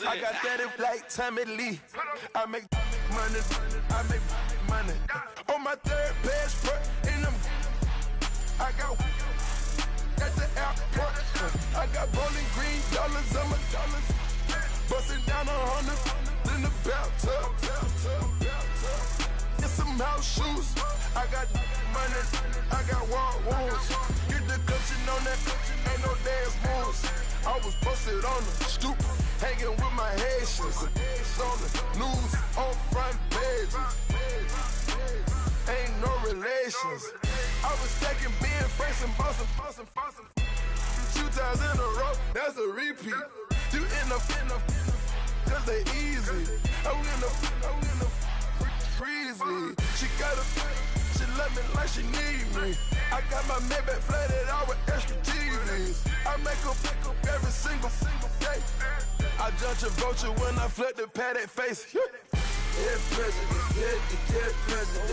I got that like Tommy Lee. I make money, I make money. On my third passport, in them, I got at the airport. I got bowling green dollars on my dollars. Busting down 100 in the bathtub. Get some house shoes. I got money, I got war wounds. Get the cushion on that, ain't no dance moves. I was posted on the stoop, hanging with my Haitians. On the news, on front pages. Ain't no relations. I was stacking being fresh and bustin'. 2 times in a row, that's a repeat. You in the cause they easy. I'm in the freezy. She love me like she need me. I got my Maybach flooded out with extra TVs. I make up every single day. I judge a vulture when I flip the paddock face. Dead president, hit the dead president.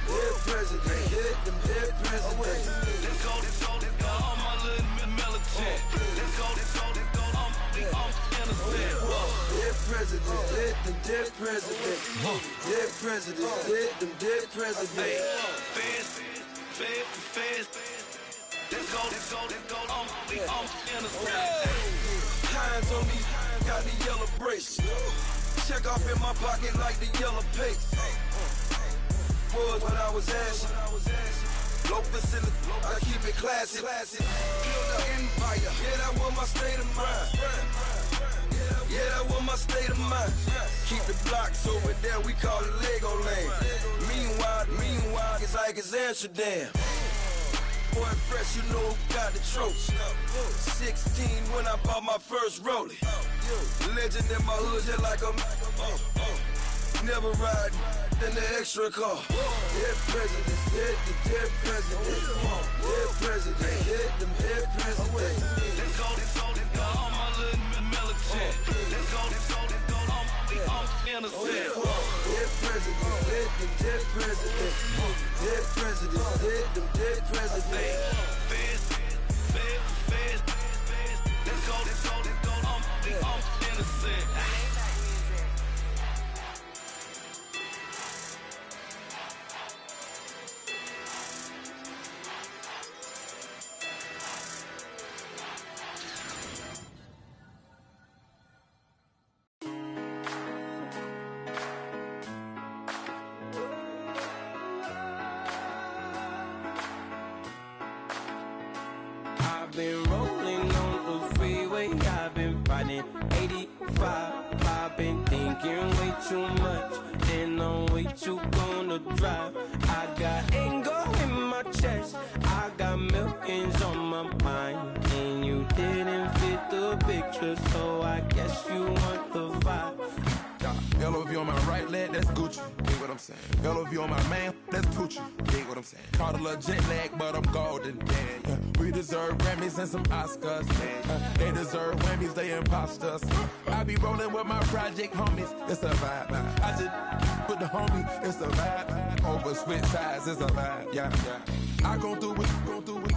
Dead president, hit them dead presidents. Let's go, all my little militant. Let's go, I'm innocent. Dead president, hit them dead presidents. Dead president, hit them dead presidents. Fast. Let's go, I'm innocent. Hands on me, got the yellow brace. Check off in my pocket like the yellow paste. Was when I was asking. Low facility, I keep it classy. Build an empire, yeah, that was my state of mind. Yeah, that was my state of mind. Keep the blocks over there, we call it Lego Land. Meanwhile, it's like it's Amsterdam. Boy, fresh, you know who got the tropes. 16 when I bought my first rollie. Legend in my hood, just like a never ride in the extra car. Dead presidents, dead presidents. Dead presidents, hit them dead presidents. Let's go, all my little militant. Let's go, I'm innocent. Dead presidents, hit them dead presidents. Dead presidents, hit them dead presidents. Fast. Let's go, I'm innocent. I've been rolling on the freeway, I've been riding 85. I've been thinking way too much, and I'm way too gonna drive. I got anger in my chest, I got millions on my mind, and you didn't fit the picture, so I guess you want the vibe. Yellow view on my right leg, that's Gucci. Dig what I'm saying? Yellow view on my man, that's Poochie. Dig what I'm saying? Caught a little jet lag, but I'm golden. Yeah. We deserve Grammys and some Oscars. They deserve Whammies, they imposters. I be rolling with my project homies, it's a vibe. I just with the homie, it's a vibe. Over switch sides, it's a vibe. Yeah. I gon' do it, gon' do it.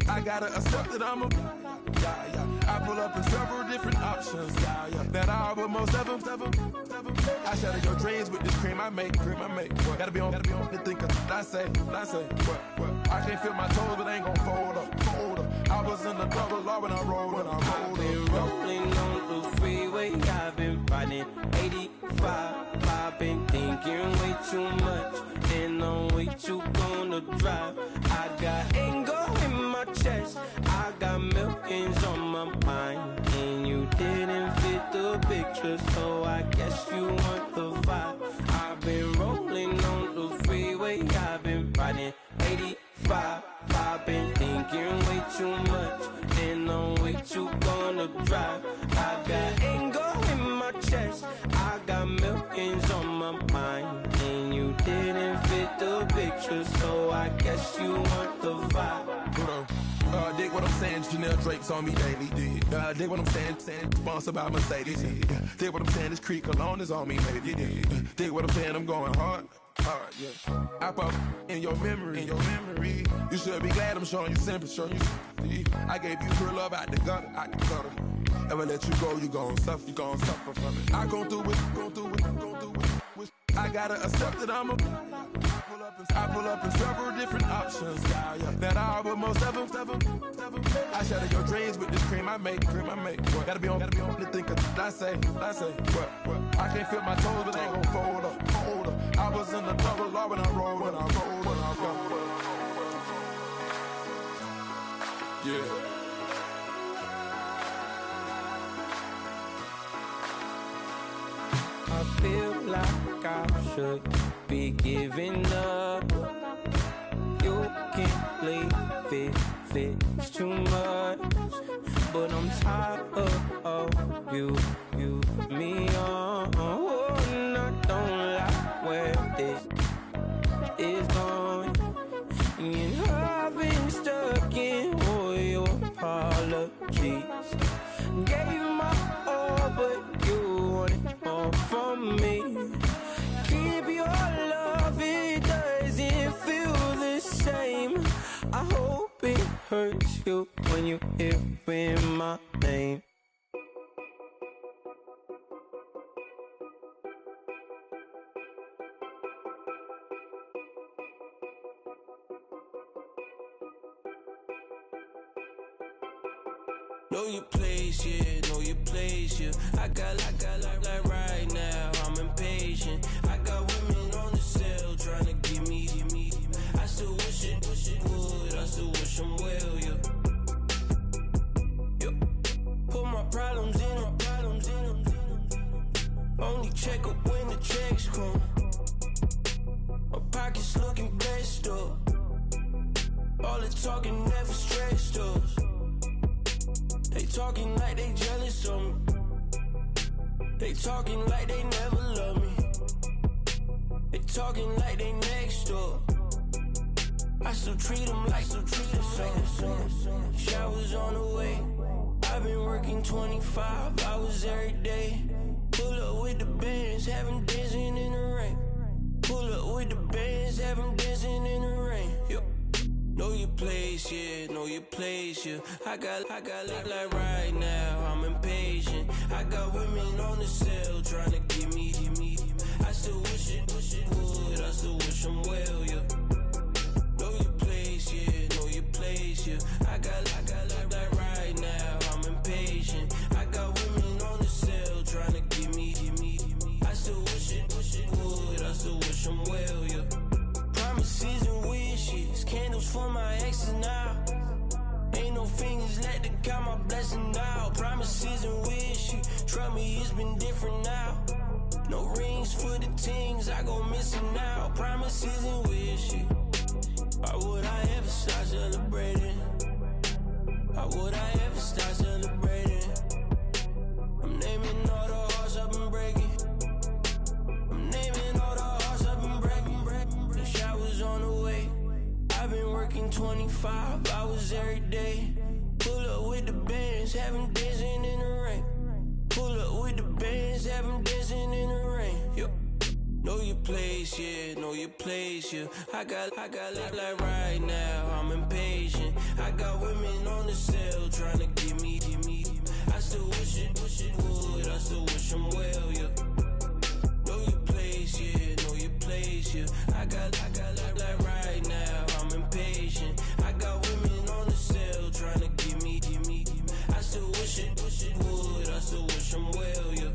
I gotta accept that I'm a I pull up in several different options. That I would most ever. I shatter your dreams with this cream I make. Gotta be on the thinker. I say. What? I can't feel my toes, but ain't gon' fold up. I was in the double law when I rolled. I've been rolling on the freeway, I've been riding 85. I've been thinking way too much, and I'm way too gonna drive. I got anger in my chest, I got millions on my mind, and you didn't fit the picture, so I guess you want the vibe. I've been rolling on the freeway, I've been riding 85. I've been thinking way too much, and I'm way too gonna drive. I got anger in my chest, I got millions on my mind, and you didn't fit the picture, so I guess you want the vibe. Dig what I'm saying? Chanel drapes on me daily. Dig what I'm saying? Sponsored by Mercedes. Dig what I'm saying? This Creek cologne is on me, baby. Dig what I'm saying? I'm going hard. Yeah. I pop in your memory. You should be glad I'm showing you sympathy. I gave you real love out the gutter. Ever let you go, you gon' suffer from it. I gon' do it. I gotta accept that I'm a. I pull up in several different options. Yeah. That I but most of them. I shatter your dreams with this cream I make. What? Gotta be on the think of. I say. What? I can't feel my toes, but they gon' fold up. I was in the double law when I rolled. Yeah. I feel like I should be giving up. You can't leave it's too much. But I'm tired of you, me on. And I don't like where this is going. And I've been stuck in all your apologies. Gave my all, but you want it all from me. Keep your love, it doesn't feel the same. I hope it hurts you when you hear my name. Know your place, yeah, know your place, yeah. I got like right now, I'm impatient. I got women on the cell trying to give me. I still wish it would, I still wish them well, yeah. Put my problems in them. Only check up when the checks come. My pockets looking blessed up. All the talking never stressed us. They talking like they jealous of me. They talking like they never love me. They talking like they next door. I still treat them like so. Showers on the way. I've been working 25 hours every day. Pull up with the bands, have them dancing in the rain. Pull up with the bands, have them dancing in the rain. Yo. Know your place, yeah, know your place, yeah. I got like right now, I'm impatient. I got women on the cell trying to give me. I still wish it would, I still wish them well, yeah. Know your place, yeah, know your place, yeah. I got like right now, I'm impatient. I got women on the cell trying to give me. I still wish it would, I still wish them well, yeah. Promises and wishes, candles for my exes now. Ain't no fingers left to count my blessing now. Promises and wishes, trust me, it's been different now. No rings for the things I go missing now. Promises and wishes, why would I ever start celebrating? Why would I ever start celebrating? I'm naming all the hearts I've been breaking. I'm naming all the hearts I've been breaking. The showers on the way. I've been working 25 hours every day. Pull up with the bands, have them dancing in the rain. Pull up with the bands, have them dancing in the rain. Yo. Know your place, yeah, know your place, yeah. I got like right now, I'm impatient. I got women on the cell trying to give me. I still wish it would, I still wish them well, yeah. Know your place, yeah, know your place, yeah. I got like right now, I'm impatient. I got women on the cell trying to give me. I still wish it would, I still wish them well, yeah.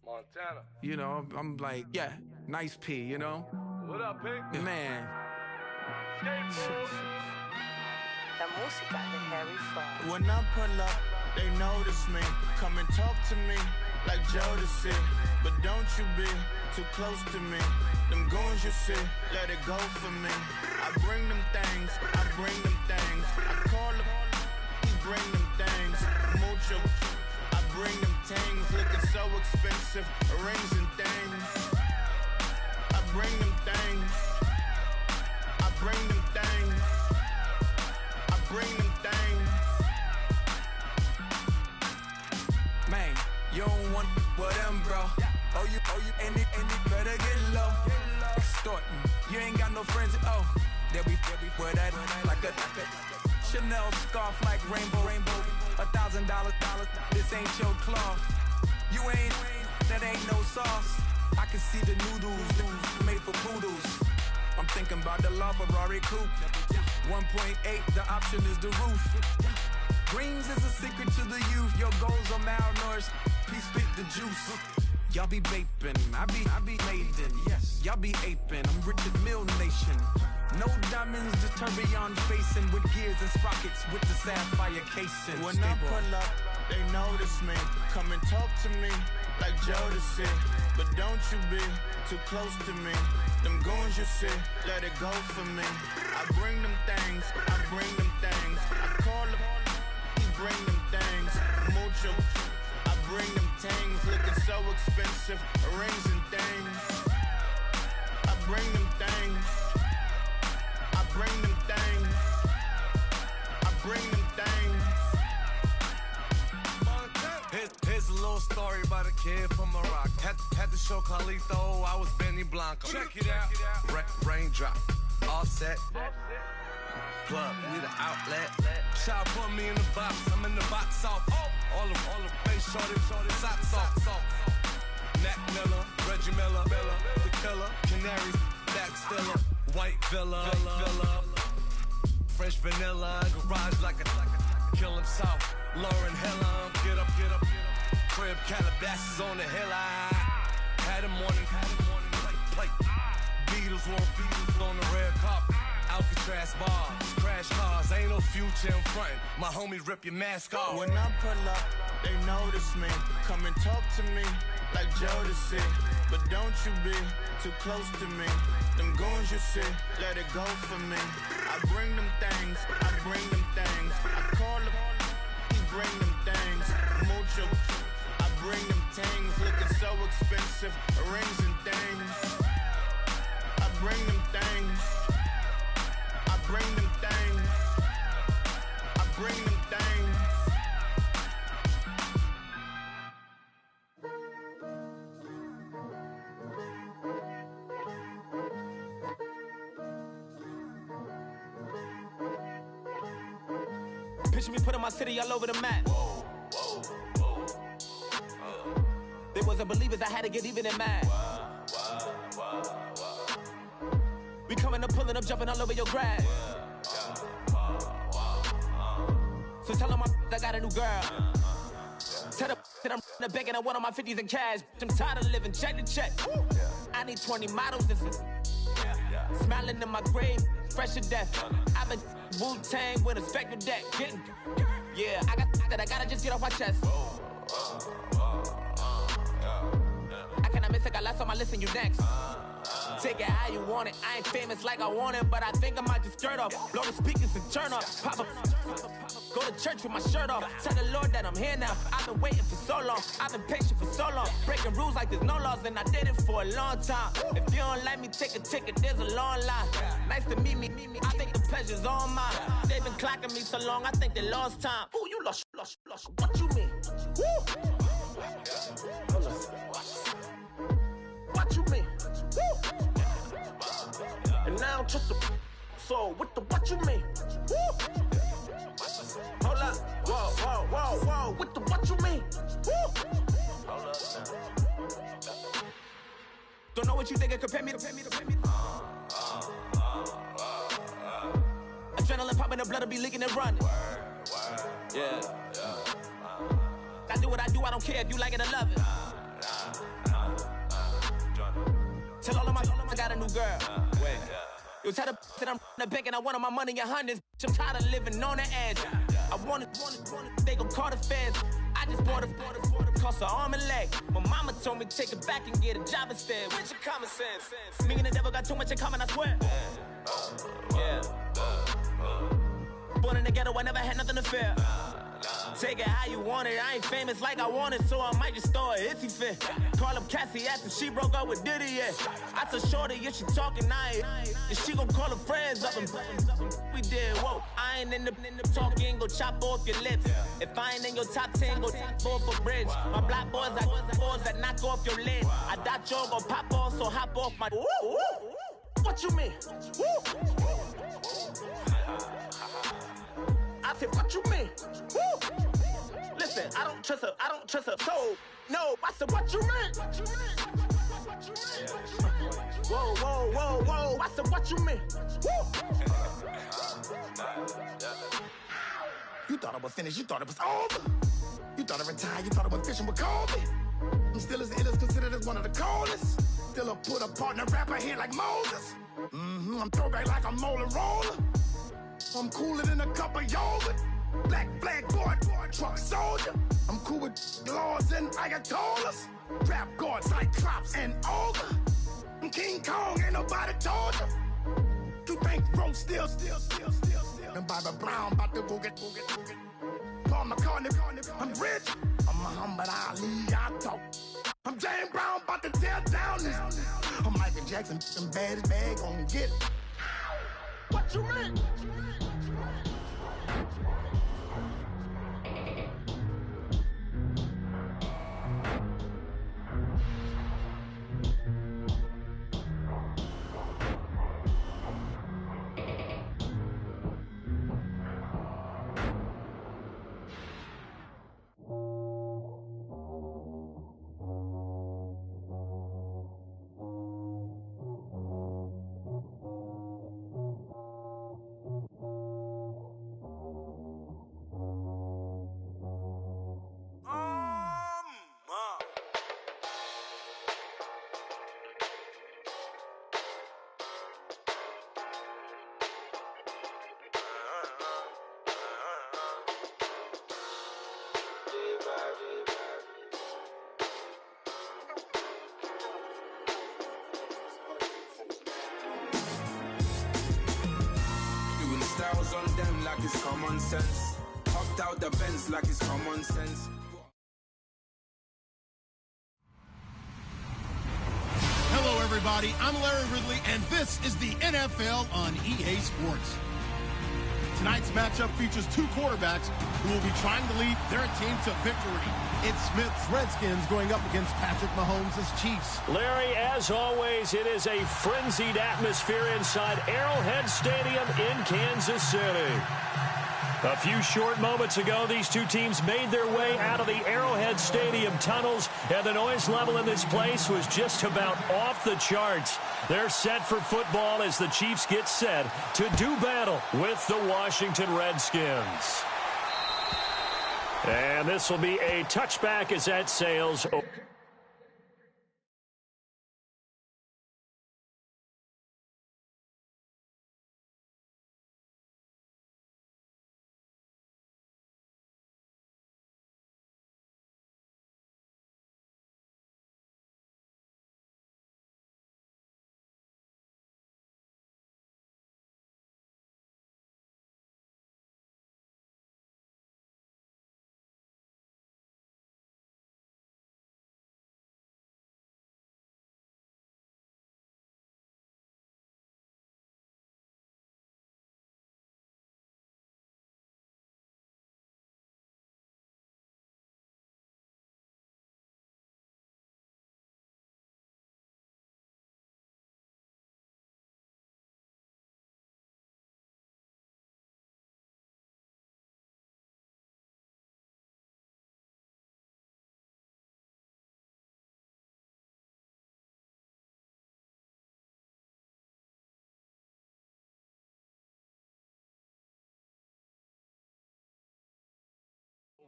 Montana. You know, I'm like, yeah, nice P, you know? What up, Pink? Man. La música de Harry Fraud. When I pull up, they notice me. Come and talk to me. like Jodeci. But don't you be too close to me. Them goons you see, let it go for me. I bring them things, I bring them things. I call them, he bring them things. Mucho, I bring them things. Looking so expensive, rings and things. I bring them things. I bring them things. I bring them things. Man, you don't want with them, bro. Oh, you, and it better get low. Extorting, you ain't got no friends. Oh, they'll be wear that like a Chanel scarf like rainbow. $1,000, this ain't your cloth. You ain't, that ain't no sauce. I can see the noodles made for poodles. I'm thinking about the LaFerrari coupe. 1.8, the option is the roof. Greens is a secret to the youth. Your goals are malnourished. Please spit the juice. Y'all be vaping, I be maiden. Yes, y'all be aping. I'm Richard Mill Nation. No diamonds, just tourbillon facing with gears and sprockets with the sapphire casing. When I pull up, they notice me. Come and talk to me like Jodeci. But don't you be too close to me. Them goons you see, let it go for me. I bring them things, I bring them things. I call them, he bring them things. Mucho, I bring them things. Looking so expensive, rings and things. I bring them things. I bring them things. I bring them things. Here's a little story about a kid from Morocco. Had to show Carlito I was Benny Blanco. Check it out. Raindrop, all set. Plug, we the outlet. Child put me in the box, I'm in the box off. All the face shorty, socks off. Mac Miller, Reggie Miller, the killer, Canaries, back stiller, white villa, French vanilla, garage like a kill himself. Lauren Hill, get up. Crib Calabasas on the hill. I had a morning plate. Beatles on the red carpet. Alcatraz bars, crash cars, ain't no future in front. My homie rip your mask off. When I pull up, they notice me. Come and talk to me like Jodeci. But don't you be too close to me. Them goons you see, let it go for me. I bring them things, I bring them things. I call them, he bring them things. Mucho, I bring them things. Looking so expensive, rings and things. I bring them things. I bring them things. I bring them things. Picture me putting my city all over the map. They wasn't believers, I had to get even and mad. We coming up, pulling up, jumping all over your grass. So tell them I got a new girl. Tell them that I'm in the bank and I want on my 50s in cash. I'm tired of living check to check. I need 20 models, this is smiling in my grave, fresh to death. I've been Wu-Tang with a spectral deck. Getting, yeah, I gotta just get off my chest. I cannot miss it, got last on my list and you next. Take it how you want it. I ain't famous like I want it, but I think I might just skirt off. Blow the speakers and turn up. Pop up. Go to church with my shirt off. Tell the Lord that I'm here now. I've been waiting for so long. I've been patient for so long. Breaking rules like there's no laws, and I did it for a long time. If you don't like me, take a ticket. There's a long line. Nice to meet me. I think the pleasure's all mine. They've been clocking me so long, I think they lost time. Ooh, you lost. What you mean? Woo! What you mean? Woo! And now I'm just a so with the what you mean? Woo! Hold up, whoa, with the what you mean? Woo! Hold up now. Don't know what you think it compare me to. Adrenaline popping, the blood will be leaking and running. Yeah. I do what I do, I don't care if you like it or love it. Tell all of my I got a new girl. Wait. Yo, tell the that I'm in the bank and I want my money in hundreds. I'm tired of living on the edge. I want it, they gon' call the feds. I just bought a cost an arm and leg. My mama told me take it back and get a job instead. Where's your common sense? Me and the devil got too much in common, I swear. Yeah. Born in the ghetto, I never had nothing to fear. Take it how you want it. I ain't famous like I want it, so I might just throw a hissy fit. Call up Cassie after she broke up with Diddy, yeah. I told Shorty if she talking, and she gon' call her friends up and we did, whoa. I ain't in the talking, go chop off your lips. If I ain't in your top 10, go fall for bridge. My black boys, I boys that knock off your lid. I doubt you're gon' pop off, so hop off my. What you mean? I said, what you mean? Listen, I don't trust her, so no. I said, what you mean? Whoa. I said, what you mean? You thought I was finished, you thought it was over. You thought I retired, you thought I was fishing with Kobe. I'm still as ill as considered as one of the coldest. Still a put a partner rapper here like Moses. I'm throwback like a molar roller. I'm cooler than a cup of yogurt. Black flag board, truck soldier. I'm cool with laws and Ayatollahs. Rap god, Cyclops and Ogre. I'm King Kong, ain't nobody told you. You think Rose still. And Bobby Brown about to go get. Paul McCartney, I'm rich. I'm Muhammad Ali, I talk. I'm James Brown, about to tear down this. I'm Michael Jackson, them bad as bad, gon' get it. What you mean? Styles on them like it's common sense. Hopped out the Benz like it's common sense. Hello, everybody. I'm Larry Ridley, and this is the NFL on EA Sports. Tonight's matchup features two quarterbacks who will be trying to lead their team to victory. It's Smith's Redskins going up against Patrick Mahomes' Chiefs. Larry, as always, it is a frenzied atmosphere inside Arrowhead Stadium in Kansas City. A few short moments ago, these two teams made their way out of the Arrowhead Stadium tunnels, and the noise level in this place was just about off the charts. They're set for football as the Chiefs get set to do battle with the Washington Redskins. And this will be a touchback as that sails over.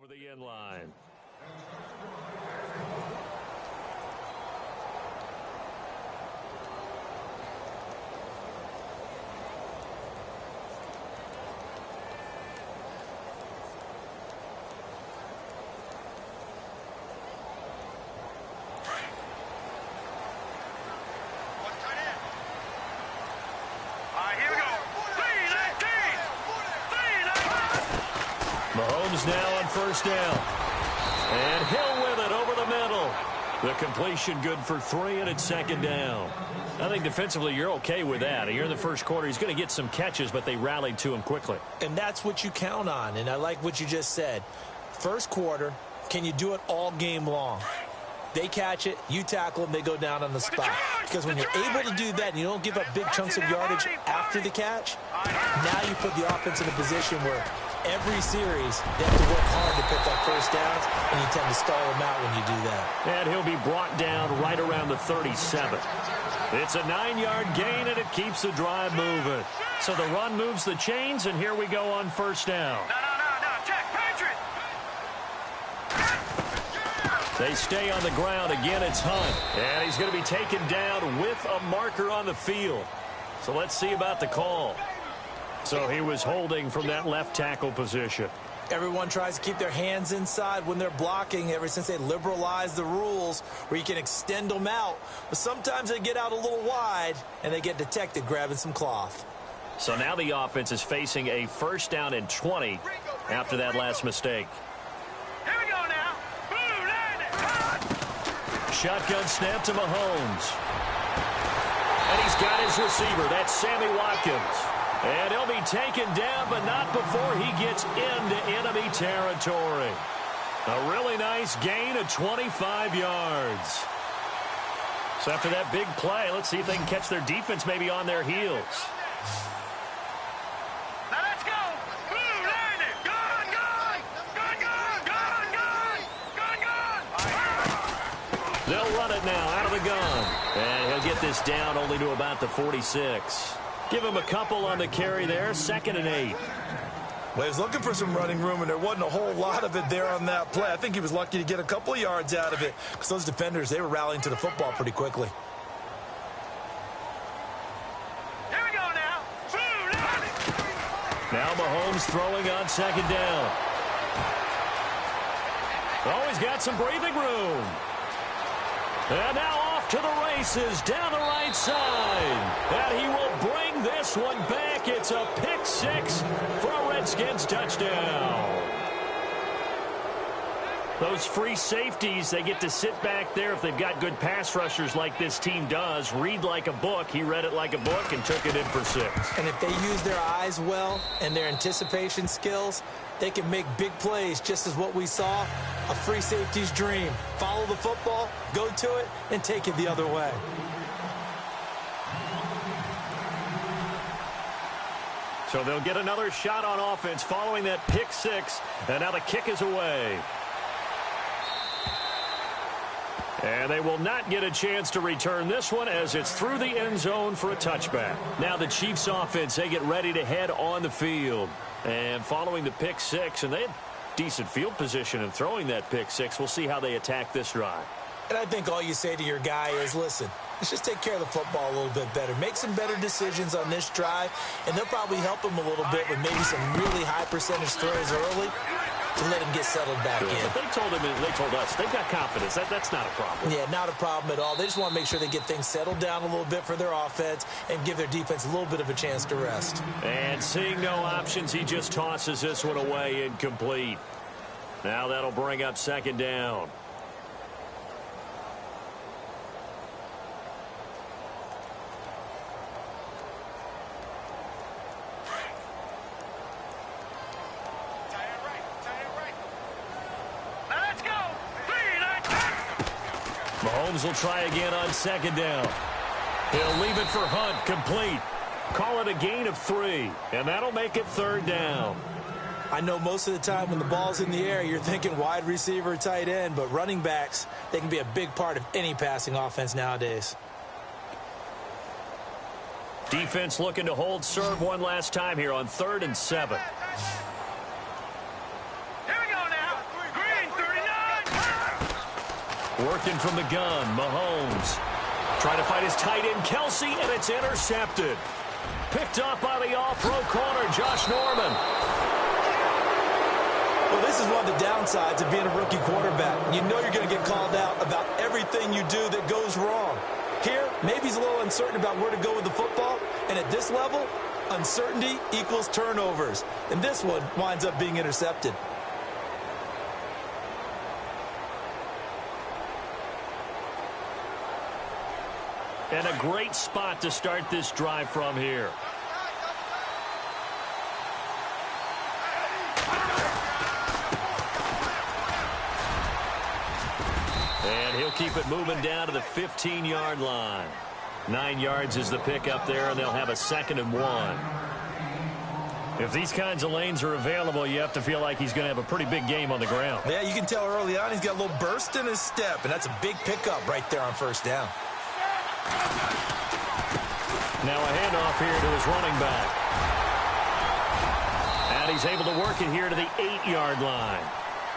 Over the end line. Mahomes now on first down. And Hill with it over the middle. The completion good for 3, and it's second down. I think defensively you're okay with that. Here in the first quarter, he's going to get some catches, but they rallied to him quickly. And that's what you count on, and I like what you just said. First quarter, can you do it all game long? They catch it, you tackle them, they go down on the spot. Because when you're able to do that and you don't give up big chunks of yardage after the catch, now you put the offense in a position where every series they have to work hard to pick up first downs, and you tend to stall them out when you do that. And he'll be brought down right around the 37. It's a 9-yard gain, and it keeps the drive moving. So the run moves the chains, and here we go on first down. No, check, Patriot! They stay on the ground. Again, it's Hunt. And he's going to be taken down with a marker on the field. So let's see about the call. So he was holding from that left tackle position. Everyone tries to keep their hands inside when they're blocking ever since they liberalized the rules where you can extend them out. But sometimes they get out a little wide, and they get detected grabbing some cloth. So now the offense is facing a first down and 20 after that last mistake. Here we go now. Boom, land it. Shotgun snap to Mahomes. And he's got his receiver. That's Sammy Watkins. And he'll be taken down, but not before he gets into enemy territory. A really nice gain of 25 yards. So after that big play, let's see if they can catch their defense maybe on their heels. Now let's go. Boom, land it. Gun. They'll run it now out of the gun. And he'll get this down only to about the 46. Give him a couple on the carry there, 2nd and 8. Well, he was looking for some running room, and there wasn't a whole lot of it there on that play. I think he was lucky to get a couple of yards out of it because those defenders, they were rallying to the football pretty quickly. Here we go now. Boom, land it. Now Mahomes throwing on 2nd down. Oh, he's got some breathing room. And now off to the races down the right side. And he will bring this one back. It's a pick 6 for a Redskins touchdown. Those free safeties, they get to sit back there if they've got good pass rushers like this team does. Read like a book. He read it like a book and took it in for 6. And if they use their eyes well and their anticipation skills, they can make big plays, just as what we saw, a free safety's dream. Follow the football, go to it, and take it the other way. So they'll get another shot on offense following that pick 6, and now the kick is away. And they will not get a chance to return this one as it's through the end zone for a touchback. Now the Chiefs offense, they get ready to head on the field. And following the pick 6, and they had decent field position in throwing that pick 6. We'll see how they attack this drive. And I think all you say to your guy is, listen, let's just take care of the football a little bit better. Make some better decisions on this drive, and they'll probably help him a little bit with maybe some really high percentage throws early to let him get settled back in. But they told us, they've got confidence. That's not a problem. Yeah, not a problem at all. They just want to make sure they get things settled down a little bit for their offense and give their defense a little bit of a chance to rest. And seeing no options, he just tosses this one away incomplete. Now that'll bring up 2nd down. Mahomes will try again on 2nd down. He'll leave it for Hunt, complete. Call it a gain of 3, and that'll make it 3rd down. I know most of the time when the ball's in the air, you're thinking wide receiver, tight end, but running backs, they can be a big part of any passing offense nowadays. Defense looking to hold serve one last time here on 3rd and 7. Working from the gun, Mahomes. Trying to fight his tight end, Kelsey, and it's intercepted. Picked up by the all-pro corner, Josh Norman. Well, this is one of the downsides of being a rookie quarterback. You know you're going to get called out about everything you do that goes wrong. Here, maybe he's a little uncertain about where to go with the football, and at this level, uncertainty equals turnovers. And this one winds up being intercepted. And a great spot to start this drive from here. And he'll keep it moving down to the 15-yard line. 9 yards is the pickup there, and they'll have a 2nd and 1. If these kinds of lanes are available, you have to feel like he's going to have a pretty big game on the ground. Yeah, you can tell early on he's got a little burst in his step, and that's a big pickup right there on first down. Now a handoff here to his running back. And he's able to work it here to the 8-yard line.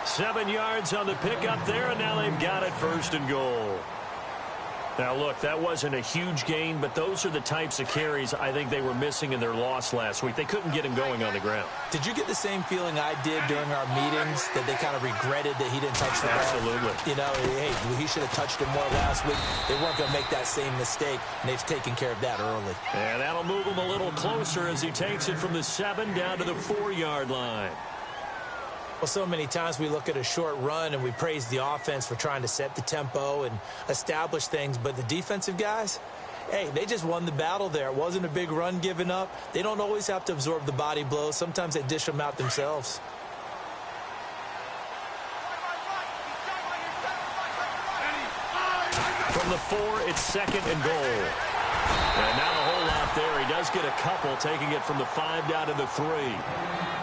7 yards on the pickup there, and now they've got it 1st and goal. Now, look, that wasn't a huge gain, but those are the types of carries I think they were missing in their loss last week. They couldn't get him going on the ground. Did you get the same feeling I did during our meetings, that they kind of regretted that he didn't touch the ball? Absolutely. You know, hey, he should have touched it more last week. They weren't going to make that same mistake, and they've taken care of that early. And that'll move him a little closer as he takes it from the 7 down to the 4-yard line. Well, so many times we look at a short run and we praise the offense for trying to set the tempo and establish things, but the defensive guys, hey, they just won the battle there. It wasn't a big run given up. They don't always have to absorb the body blows. Sometimes they dish them out themselves. From the 4, it's 2nd and goal. And not a whole lot there. He does get a couple, taking it from the 5 down to the 3.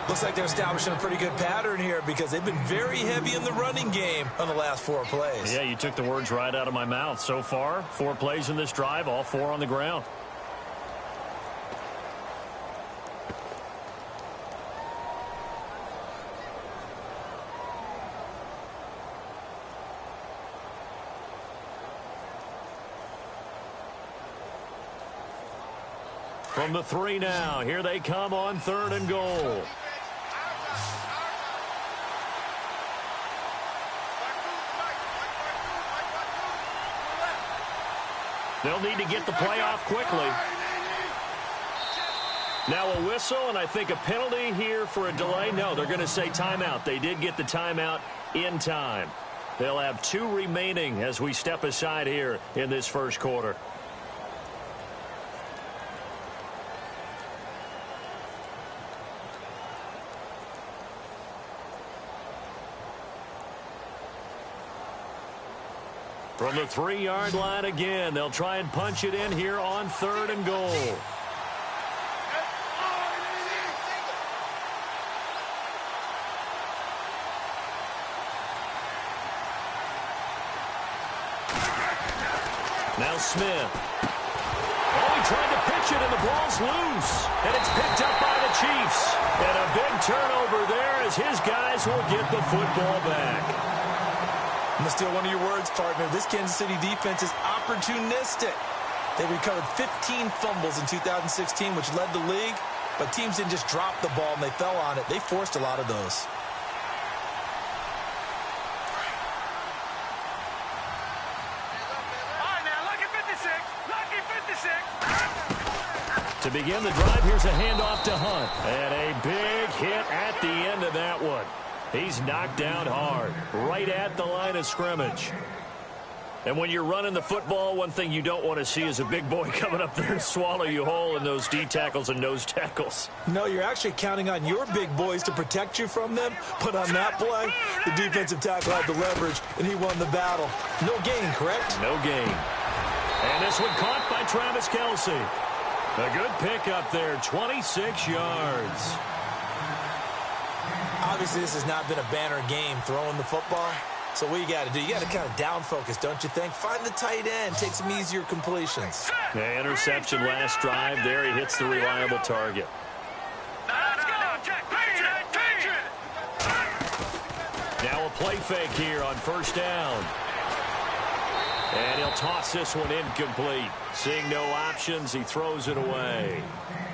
Looks like they're establishing a pretty good pattern here because they've been very heavy in the running game on the last 4 plays. Yeah, you took the words right out of my mouth. So far, 4 plays in this drive, all 4 on the ground. From the 3 now, here they come on 3rd and goal. They'll need to get the play off quickly. Now a whistle, and I think a penalty here for a delay. No, they're going to say timeout. They did get the timeout in time. They'll have 2 remaining as we step aside here in this 1st quarter. From the 3-yard line again, they'll try and punch it in here on 3rd and goal. Now Smith. Oh, he tried to pitch it, and the ball's loose. And it's picked up by the Chiefs. And a big turnover there as his guys will get the football back. I'm going to steal one of your words, partner. This Kansas City defense is opportunistic. They recovered 15 fumbles in 2016, which led the league, but teams didn't just drop the ball and they fell on it. They forced a lot of those. All right, now, lucky 56. Lucky 56. To begin the drive, here's a handoff to Hunt. And a big hit at the end of that one. He's knocked down hard, right at the line of scrimmage. And when you're running the football, one thing you don't want to see is a big boy coming up there to swallow you whole in those D tackles and nose tackles. No, you're actually counting on your big boys to protect you from them. But on that play, the defensive tackle had the leverage, and he won the battle. No gain, correct? No gain. And this one caught by Travis Kelce. A good pickup there, 26 yards. Obviously, this has not been a banner game throwing the football. So what you got to do, you got to kind of down focus, don't you think? Find the tight end, take some easier completions. The interception last drive there. He hits the reliable target. Let's go. Now a play fake here on 1st down. And he'll toss this one incomplete. Seeing no options, he throws it away.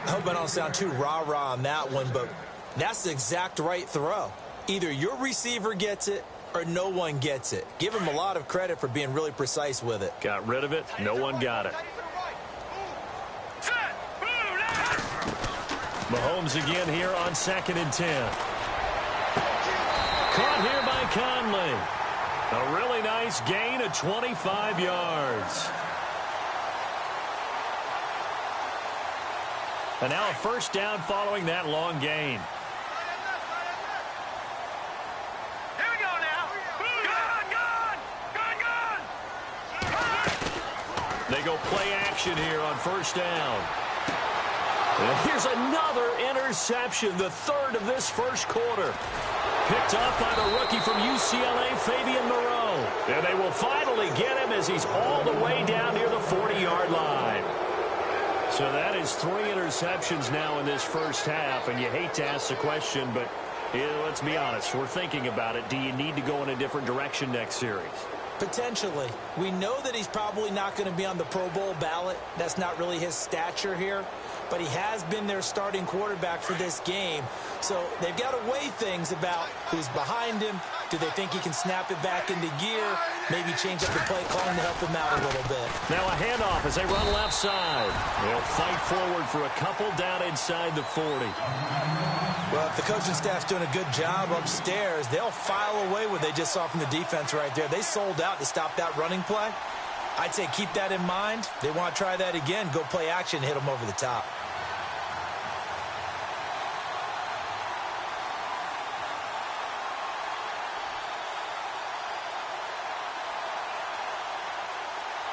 I hope I don't sound too rah-rah on that one, but that's the exact right throw. Either your receiver gets it or no one gets it. Give him a lot of credit for being really precise with it. Got rid of it. No one got it. Mahomes again here on 2nd and 10. Caught here by Conley. A really nice gain of 25 yards. And now a first down following that long gain. Here we go now. Gun. They go play action here on first down. And here's another interception, the third of this first quarter. Picked up by the rookie from UCLA, Fabian Moreau. And they will finally get him as he's all the way down near the 40-yard line. So that is 3 interceptions now in this first half. And you hate to ask the question, but let's be honest. We're thinking about it. Do you need to go in a different direction next series? Potentially. We know that he's probably not going to be on the Pro Bowl ballot. That's not really his stature here. But he has been their starting quarterback for this game. So they've got to weigh things about who's behind him. Do they think he can snap it back into gear? Maybe change up the play calling to help him out a little bit. Now a handoff as they run left side. They'll fight forward for a couple down inside the 40. Well, if the coaching staff's doing a good job upstairs, they'll file away what they just saw from the defense right there. They sold out to stop that running play. I'd say keep that in mind. They want to try that again. Go play action, hit them over the top.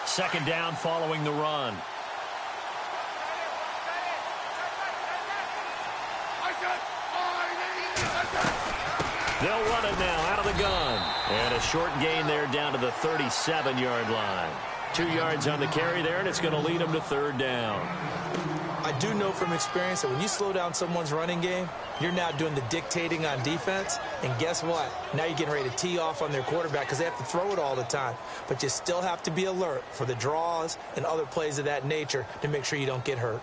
Second down following the run. They'll run it now out of the gun. And a short gain there down to the 37-yard line. 2 yards on the carry there, and it's going to lead them to third down. I do know from experience that when you slow down someone's running game, you're now doing the dictating on defense. And guess what? Now you're getting ready to tee off on their quarterback because they have to throw it all the time. But you still have to be alert for the draws and other plays of that nature to make sure you don't get hurt.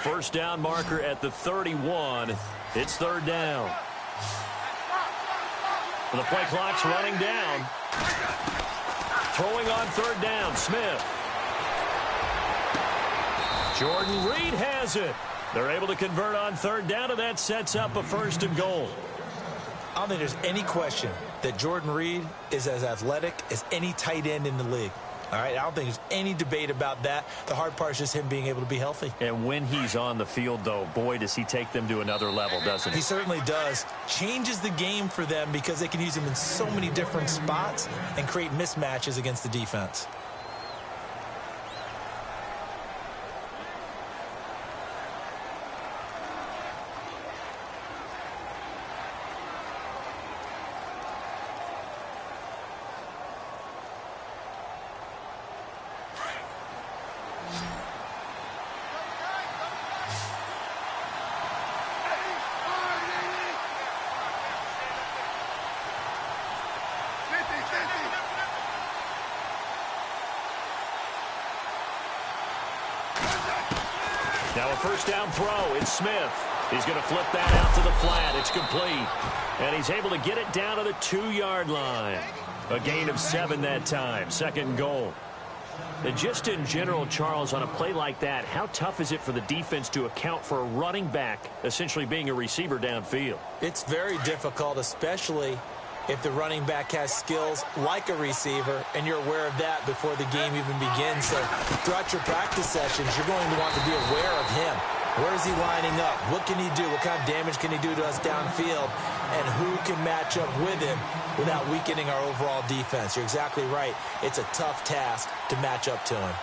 First down marker at the 31. It's third down. The play clock's running down. Throwing on third down, Smith. Jordan Reed has it. They're able to convert on third down, and that sets up a 1st and goal. I don't think there's any question that Jordan Reed is as athletic as any tight end in the league. All right, I don't think there's any debate about that. The hard part is just him being able to be healthy. And when he's on the field, though, boy, does he take them to another level, doesn't he? He certainly does. Changes the game for them because they can use him in so many different spots and create mismatches against the defense. Now a first down throw. It's Smith. He's going to flip that out to the flat. It's complete. And he's able to get it down to the 2-yard line. A gain of 7 that time. 2nd goal. And just in general, Charles, on a play like that, how tough is it for the defense to account for a running back essentially being a receiver downfield? It's very difficult, especially if the running back has skills like a receiver, and you're aware of that before the game even begins. So throughout your practice sessions, you're going to want to be aware of him. Where is he lining up? What can he do? What kind of damage can he do to us downfield? And who can match up with him without weakening our overall defense? You're exactly right. It's a tough task to match up to him.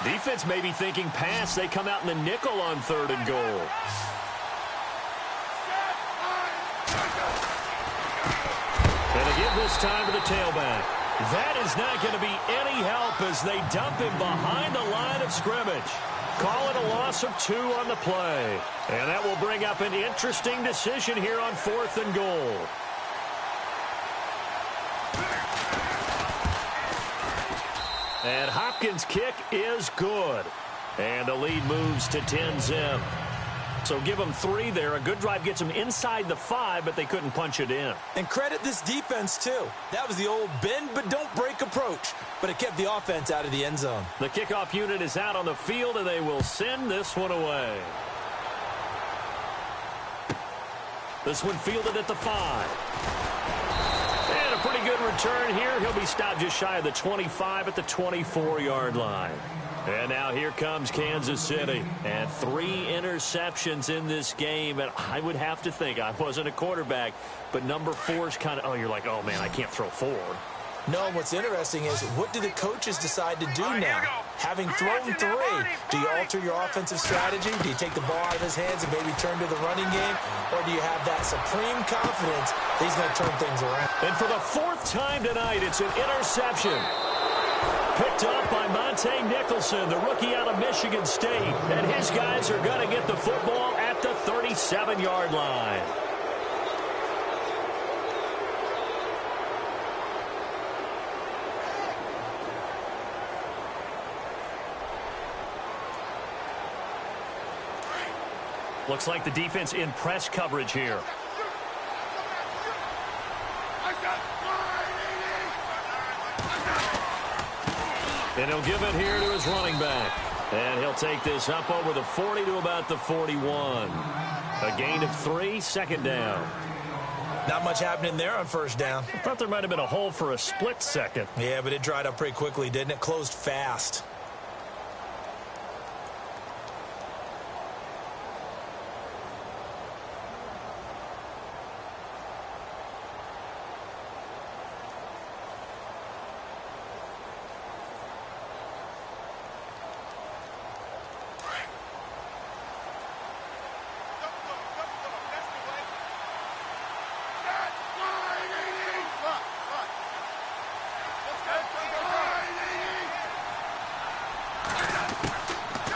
Defense may be thinking pass. They come out in the nickel on 3rd and goal. And They'll give this time to the tailback. That is not going to be any help as they dump him behind the line of scrimmage. Call it a loss of 2 on the play. And that will bring up an interesting decision here on 4th and goal. And Hopkins' kick is good. And the lead moves to 10-zip. So give them 3 there. A good drive gets them inside the 5, but they couldn't punch it in. And credit this defense, too. That was the old bend but don't break approach, but it kept the offense out of the end zone. The kickoff unit is out on the field, and they will send this one away. This one fielded at the 5. And a pretty good return here. He'll be stopped just shy of the 25 at the 24-yard line. And now here comes Kansas City. And 3 interceptions in this game. And I would have to think, I wasn't a quarterback, but number 4 is kind of, you're like, oh, man, I can't throw 4. No, what's interesting is what do the coaches decide to do now? Having thrown 3, do you alter your offensive strategy? Do you take the ball out of his hands and maybe turn to the running game? Or do you have that supreme confidence that he's going to turn things around? And for the 4th time tonight, it's an interception. Picked up by Monte Nicholson, the rookie out of Michigan State. And his guys are going to get the football at the 37-yard line. Looks like the defense in press coverage here. And he'll give it here to his running back. And he'll take this up over the 40 to about the 41. A gain of 3, 2nd down. Not much happening there on 1st down. I thought there might have been a hole for a split second. Yeah, but it dried up pretty quickly, didn't it? Closed fast.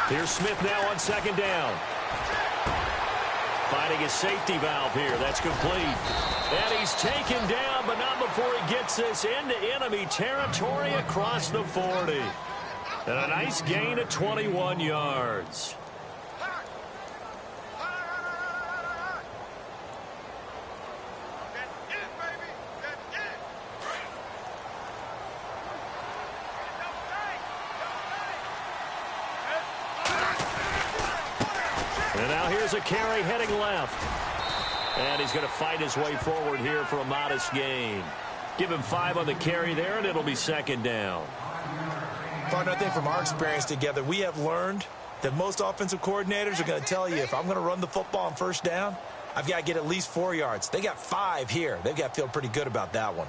Here's Smith now on 2nd down. Finding his safety valve here. That's complete. And he's taken down, but not before he gets this into enemy territory across the 40. And a nice gain of 21 yards. And now here's a carry heading left. And he's going to fight his way forward here for a modest gain. Give him 5 on the carry there, and it'll be 2nd down. Partner, I think from our experience together, we have learned that most offensive coordinators are going to tell you, if I'm going to run the football on 1st down, I've got to get at least 4 yards. They got 5 here. They've got to feel pretty good about that one.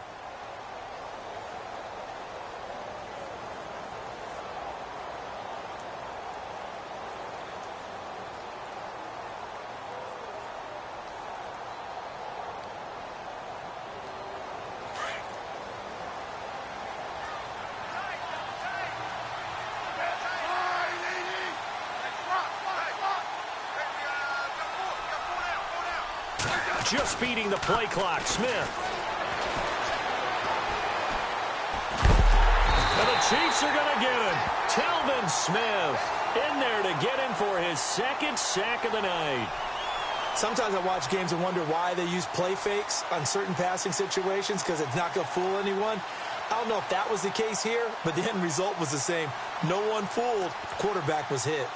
Just beating the play clock, Smith. And the Chiefs are going to get him. Telvin Smith in there to get him for his 2nd sack of the night. Sometimes I watch games and wonder why they use play fakes on certain passing situations, because it's not going to fool anyone. I don't know if that was the case here, but the end result was the same. No one fooled. The quarterback was hit.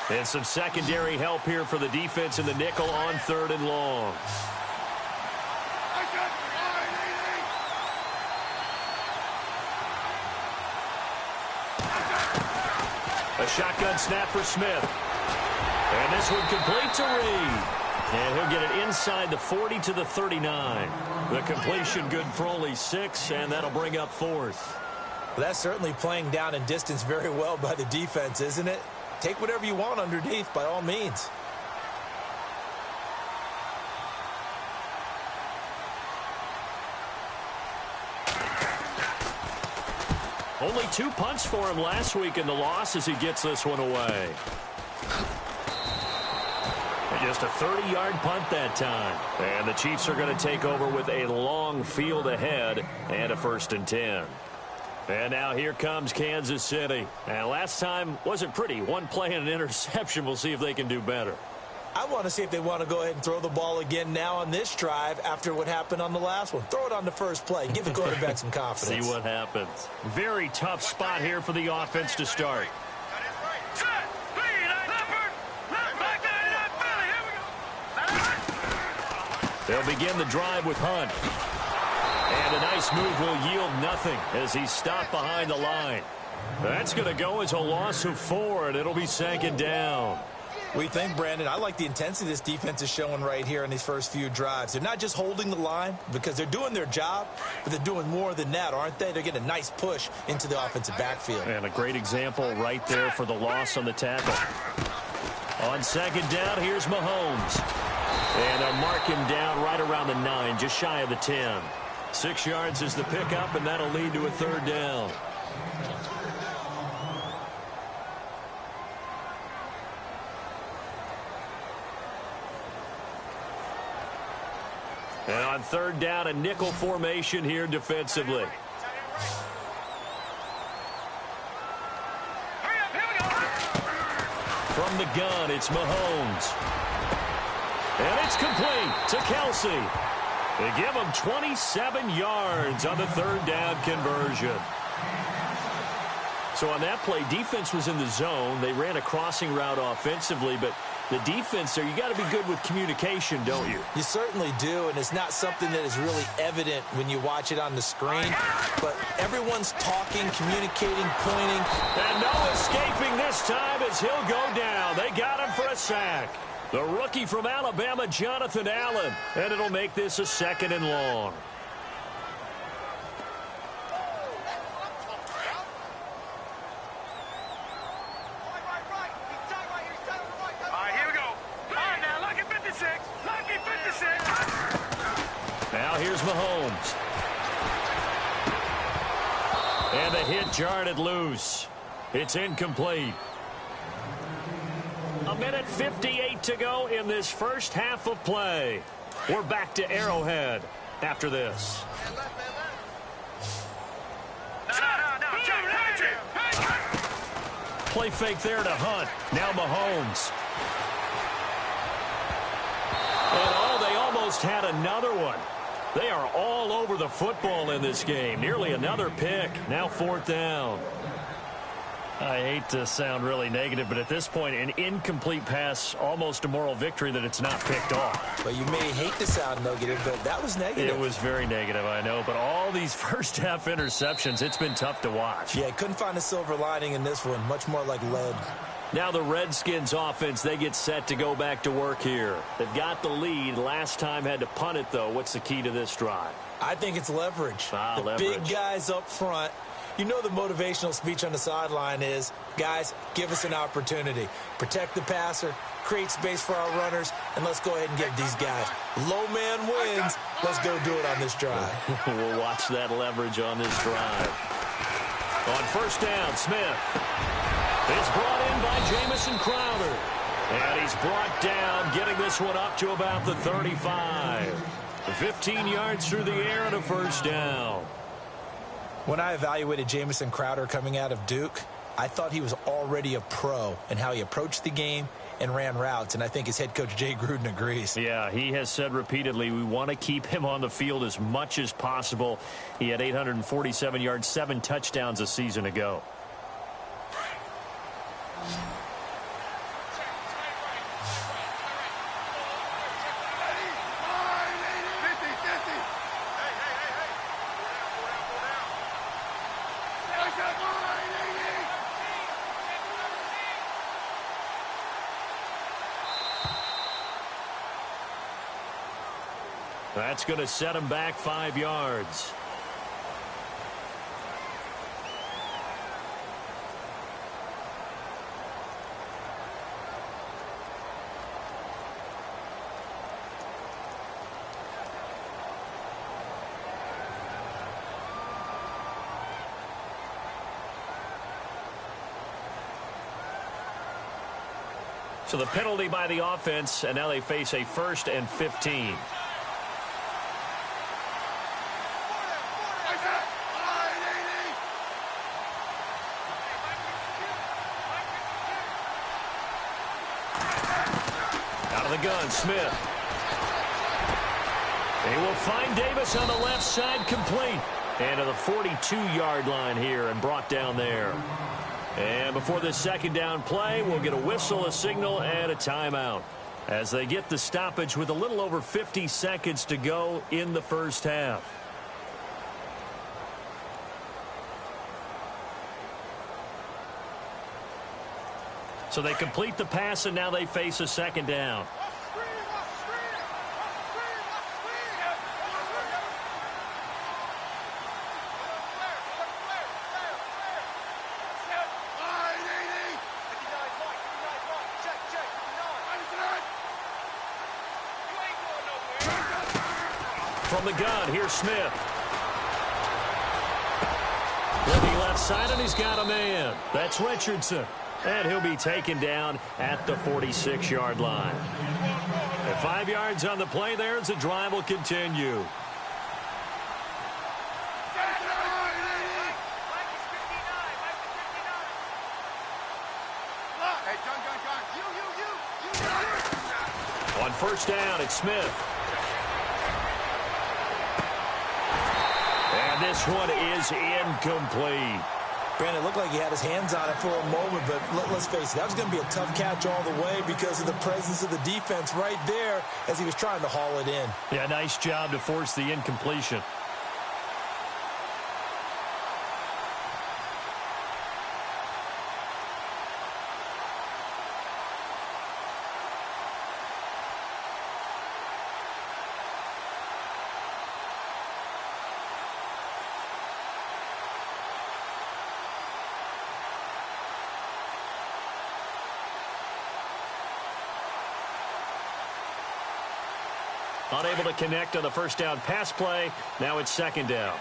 And some secondary help here for the defense in the nickel on 3rd and long. A shotgun snap for Smith. And this one complete to Reed. And he'll get it inside the 40 to the 39. The completion good for only 6, and that'll bring up 4th. Well, that's certainly playing down and distance very well by the defense, isn't it? take whatever you want underneath by all means. Only 2 punts for him last week in the loss as he gets this one away. Just a 30-yard punt that time. And the Chiefs are going to take over with a long field ahead and a 1st and 10. And now here comes Kansas City. And last time wasn't pretty. One play and an interception. We'll see if they can do better. I want to see if they want to go ahead and throw the ball again now on this drive after what happened on the last one. Throw it on the first play. Give the quarterback some confidence. See what happens. Very tough spot here for the offense to start. They'll begin the drive with Hunt. And a nice move will yield nothing as he's stopped behind the line. That's going to go as a loss of 4, and it'll be 2nd down. What do you think, Brandon? I like the intensity this defense is showing right here in these first few drives. They're not just holding the line because they're doing their job, but they're doing more than that, aren't they? They're getting a nice push into the offensive backfield. And a great example right there for the loss on the tackle. On 2nd down, here's Mahomes. And they'll mark him down right around the 9, just shy of the 10. 6 yards is the pickup, and that'll lead to a 3rd down. And on 3rd down, a nickel formation here defensively. From the gun, it's Mahomes. And it's complete to Kelsey. They give him 27 yards on the 3rd down conversion. So on that play, defense was in the zone. They ran a crossing route offensively, but the defense there, you got to be good with communication, don't you? You certainly do, and it's not something that is really evident when you watch it on the screen. But everyone's talking, communicating, pointing. And no escaping this time as he'll go down. They got him for a sack. The rookie from Alabama, Jonathan Allen. And it'll make this a 2nd and long. Now here's Mahomes. And the hit jarred it loose. It's incomplete. 1:58 to go in this first half of play. We're back to Arrowhead after this. Play fake there to Hunt. Now Mahomes. And they almost had another one. They are all over the football in this game. Nearly another pick. Now 4th down. I hate to sound really negative, but at this point, an incomplete pass, almost a moral victory that it's not picked off. But you may hate to sound negative, but that was negative. It was very negative, I know. But all these first half interceptions, it's been tough to watch. Yeah, couldn't find a silver lining in this one. Much more like lead. Now the Redskins offense, they get set to go back to work here. They've got the lead. Last time had to punt it, though. What's the key to this drive? I think it's leverage. Leverage. Big guys up front. You know the motivational speech on the sideline is, guys, give us an opportunity. Protect the passer, create space for our runners, and let's go ahead and give these guys. Low man wins. Let's go do it on this drive. We'll watch that leverage on this drive. On 1st down, Smith. It's brought in by Jamison Crowder. And he's brought down, getting this one up to about the 35. 15 yards through the air and a 1st down. When I evaluated Jamison Crowder coming out of Duke, I thought he was already a pro in how he approached the game and ran routes, and I think his head coach Jay Gruden agrees. Yeah, he has said repeatedly we want to keep him on the field as much as possible. He had 847 yards, 7 touchdowns a season ago. That's going to set him back 5 yards. So the penalty by the offense, and now they face a 1st and 15. Out of the gun, Smith. They will find Davis on the left side, complete. And to the 42-yard line here and brought down there. And before this second down play, we'll get a whistle, a signal, and a timeout as they get the stoppage with a little over 50 seconds to go in the first half. So they complete the pass, and now they face a second down. From the gun, here's Smith. Looking left side, and he's got a man. That's Richardson. And he'll be taken down at the 46-yard line. And 5 yards on the play there as the drive will continue. On first down, it's Smith. And this one is incomplete. Brandon, it looked like he had his hands on it for a moment, but let's face it, that was going to be a tough catch all the way because of the presence of the defense right there as he was trying to haul it in. Yeah, nice job to force the incompletion. Unable to connect on the first down pass play. Now it's second down.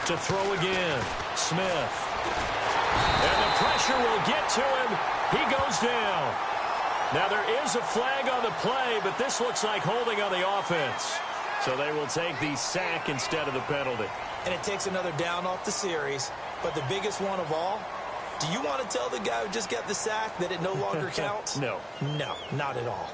To throw again, Smith. And the pressure will get to him. He goes down. Now there is a flag on the play, but this looks like holding on the offense. So they will take the sack instead of the penalty. And it takes another down off the series. But the biggest one of all, do you want to tell the guy who just got the sack that it no longer counts? No. No, not at all.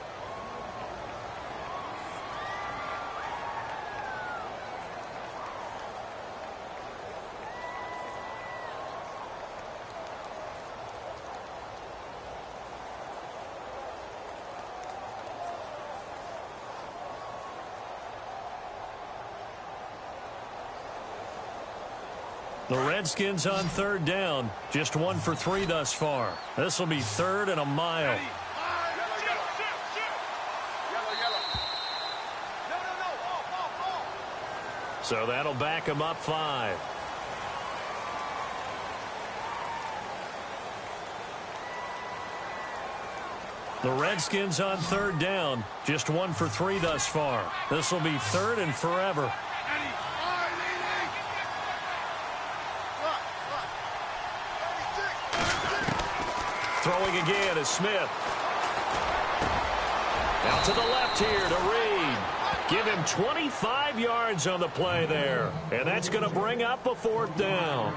The Redskins on third down. Just 1 for 3 thus far. This will be 3rd and a mile. So that'll back him up 5. The Redskins on third down. Just 1 for 3 thus far. This will be 3rd and forever. Throwing again is Smith. Out to the left here to Reed. Give him 25 yards on the play there. And that's going to bring up a 4th down.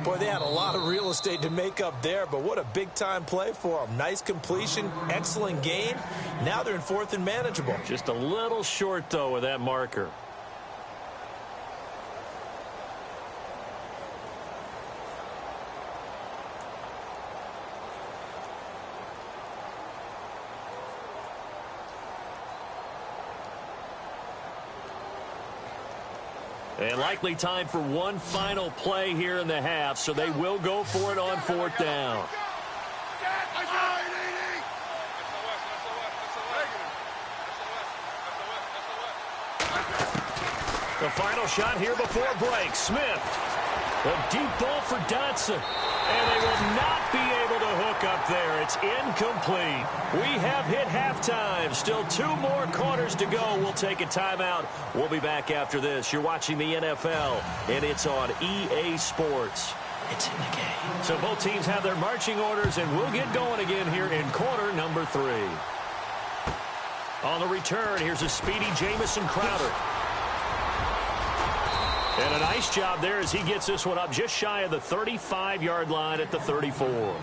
Boy, they had a lot of real estate to make up there, but what a big-time play for them. Nice completion, excellent gain. Now they're in 4th and manageable. Just a little short, though, with that marker. And likely time for one final play here in the half, so they will go for it on 4th down. The final shot here before break. Smith. A deep ball for Dotson. And they will not be able to hook up there. It's incomplete. We have hit halftime. Still 2 more quarters to go. We'll take a timeout. We'll be back after this. You're watching the NFL, and it's on EA Sports. It's in the game. So both teams have their marching orders, and we'll get going again here in quarter number 3. On the return, here's a speedy Jamison Crowder. And a nice job there as he gets this one up just shy of the 35-yard line at the 34.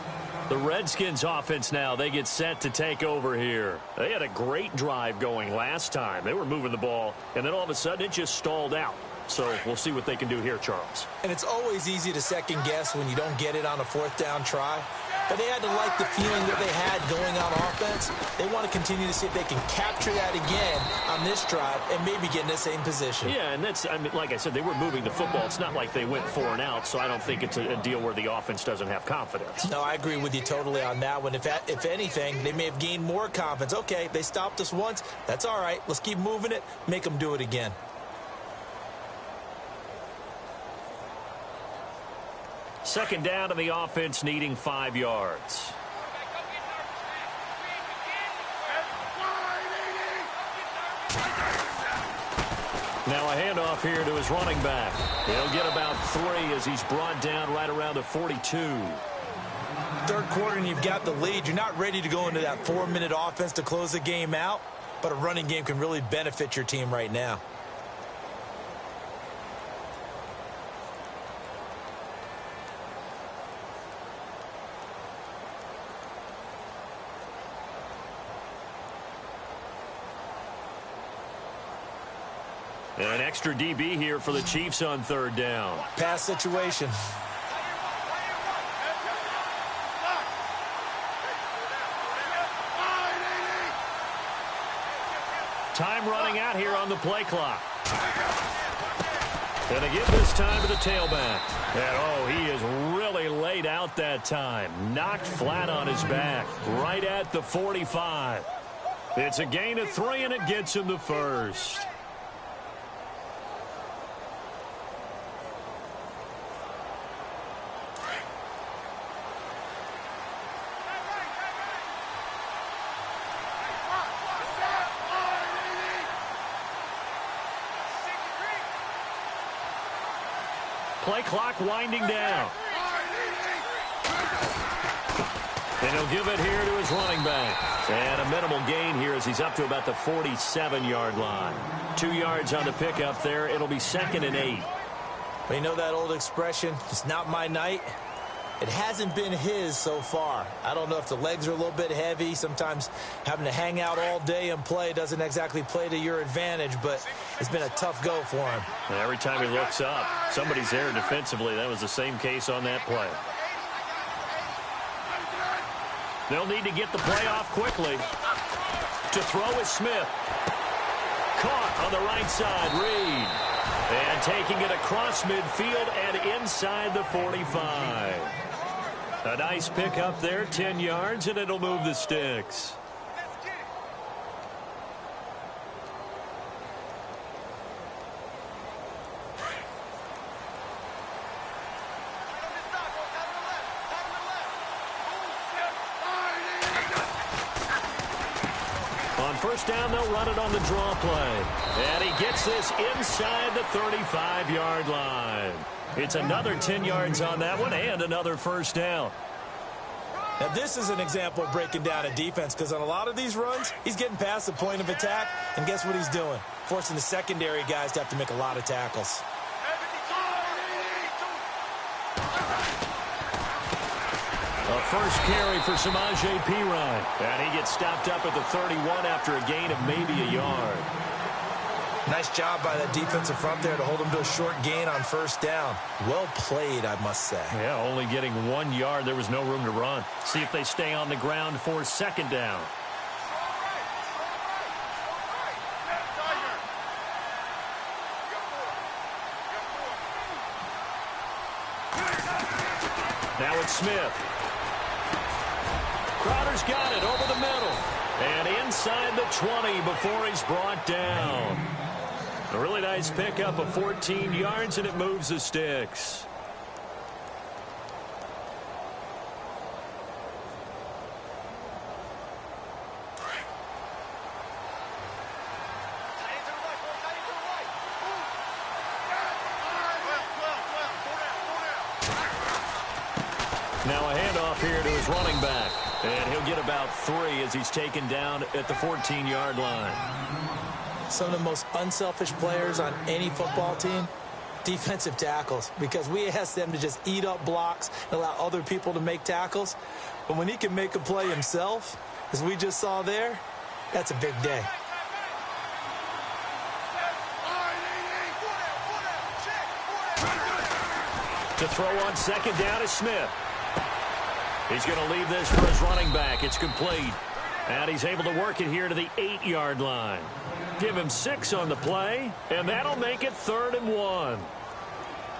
The Redskins offense now, they get set to take over here. They had a great drive going last time. They were moving the ball, and then all of a sudden it just stalled out. So we'll see what they can do here, Charles. And it's always easy to second guess when you don't get it on a 4th down try. But they had to like the feeling that they had going on offense. They want to continue to see if they can capture that again on this drive and maybe get in the same position. Yeah, and that's, I mean, like I said, they were moving the football. It's not like they went 4 and out, so I don't think it's a deal where the offense doesn't have confidence. No, I agree with you totally on that one. If anything, they may have gained more confidence. Okay, they stopped us once. That's all right. Let's keep moving it. Make them do it again. Second down to the offense, needing 5 yards. Now a handoff here to his running back. He'll get about 3 as he's brought down right around the 42. Third quarter and you've got the lead. You're not ready to go into that 4-minute offense to close the game out, but a running game can really benefit your team right now. And an extra DB here for the Chiefs on 3rd down. Pass situation. Time running out here on the play clock. And they give this time to the tailback. And, oh, he is really laid out that time. Knocked flat on his back. Right at the 45. It's a gain of 3, and it gets him the first. Play clock winding down. And he'll give it here to his running back. And a minimal gain here as he's up to about the 47-yard line. 2 yards on the pickup there. It'll be 2nd and 8. But you know that old expression, it's not my night? It hasn't been his so far. I don't know if the legs are a little bit heavy. Sometimes having to hang out all day and play doesn't exactly play to your advantage, but it's been a tough go for him. And every time he looks up, somebody's there defensively. That was the same case on that play. They'll need to get the play off quickly. To throw is Smith. Caught on the right side, Reed. And taking it across midfield and inside the 45. A nice pick up there, 10 yards, and it'll move the sticks. On 1st down, they'll run it on the draw play. And he gets this inside the 35-yard line. It's another 10 yards on that one and another 1st down. Now, this is an example of breaking down a defense because on a lot of these runs, he's getting past the point of attack, and guess what he's doing? Forcing the secondary guys to have to make a lot of tackles. A first carry for Samaje Perine. And he gets stopped up at the 31 after a gain of maybe a yard. Nice job by that defensive front there to hold him to a short gain on 1st down. Well played, I must say. Yeah, only getting 1 yard. There was no room to run. See if they stay on the ground for 2nd down. Now it's Smith. Crowder's got it over the middle. And inside the 20 before he's brought down. A really nice pickup of 14 yards, and it moves the sticks. Now a handoff here to his running back. And he'll get about 3 as he's taken down at the 14-yard line. Some of the most unselfish players on any football team, defensive tackles, because we ask them to just eat up blocks and allow other people to make tackles. But when he can make a play himself, as we just saw there, that's a big day. To throw on second down is Smith. He's going to leave this for his running back. It's complete. And he's able to work it here to the 8-yard line. Give him 6 on the play, and that'll make it 3rd and 1.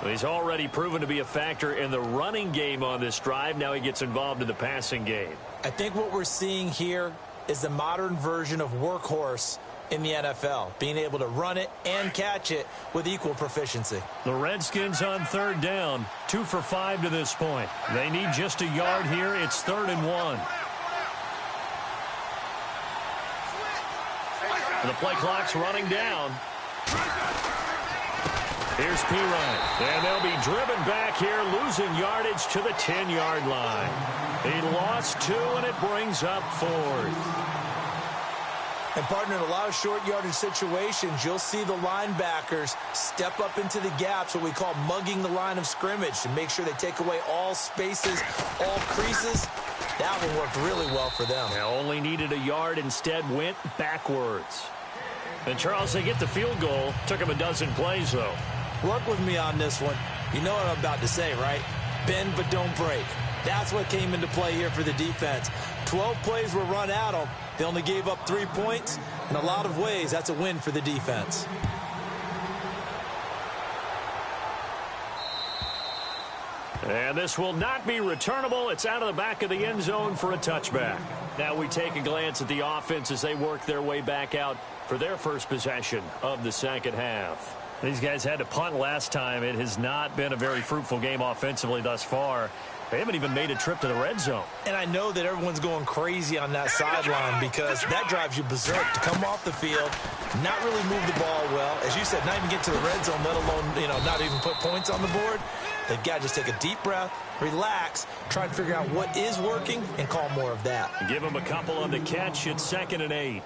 He's already proven to be a factor in the running game on this drive. Now he gets involved in the passing game. I think what we're seeing here is the modern version of workhorse in the NFL, being able to run it and catch it with equal proficiency. The Redskins on 3rd down, 2 for 5 to this point. They need just a yard here. It's 3rd and 1. The play clock's running down. Here's Pirine, and they'll be driven back here, losing yardage to the 10-yard line. He lost 2, and it brings up 4th. And, partner, in a lot of short yardage situations, you'll see the linebackers step up into the gaps, what we call mugging the line of scrimmage, to make sure they take away all spaces, all creases. That one worked really well for them. Now only needed a yard, instead went backwards. And, Charles, they get the field goal. Took him a dozen plays, though. Work with me on this one. You know what I'm about to say, right? Bend but don't break. That's what came into play here for the defense. 12 plays were run at them. They only gave up 3 points. In a lot of ways, that's a win for the defense. And this will not be returnable. It's out of the back of the end zone for a touchback. Now we take a glance at the offense as they work their way back out for their first possession of the second half. These guys had to punt last time. It has not been a very fruitful game offensively thus far. They haven't even made a trip to the red zone. And I know that everyone's going crazy on that sideline because that drives you berserk to come off the field, not really move the ball well. As you said, not even get to the red zone, let alone, not even put points on the board. They've got to just take a deep breath, relax, try and figure out what is working, and call more of that. Give them a couple on the catch. It's 2nd and 8.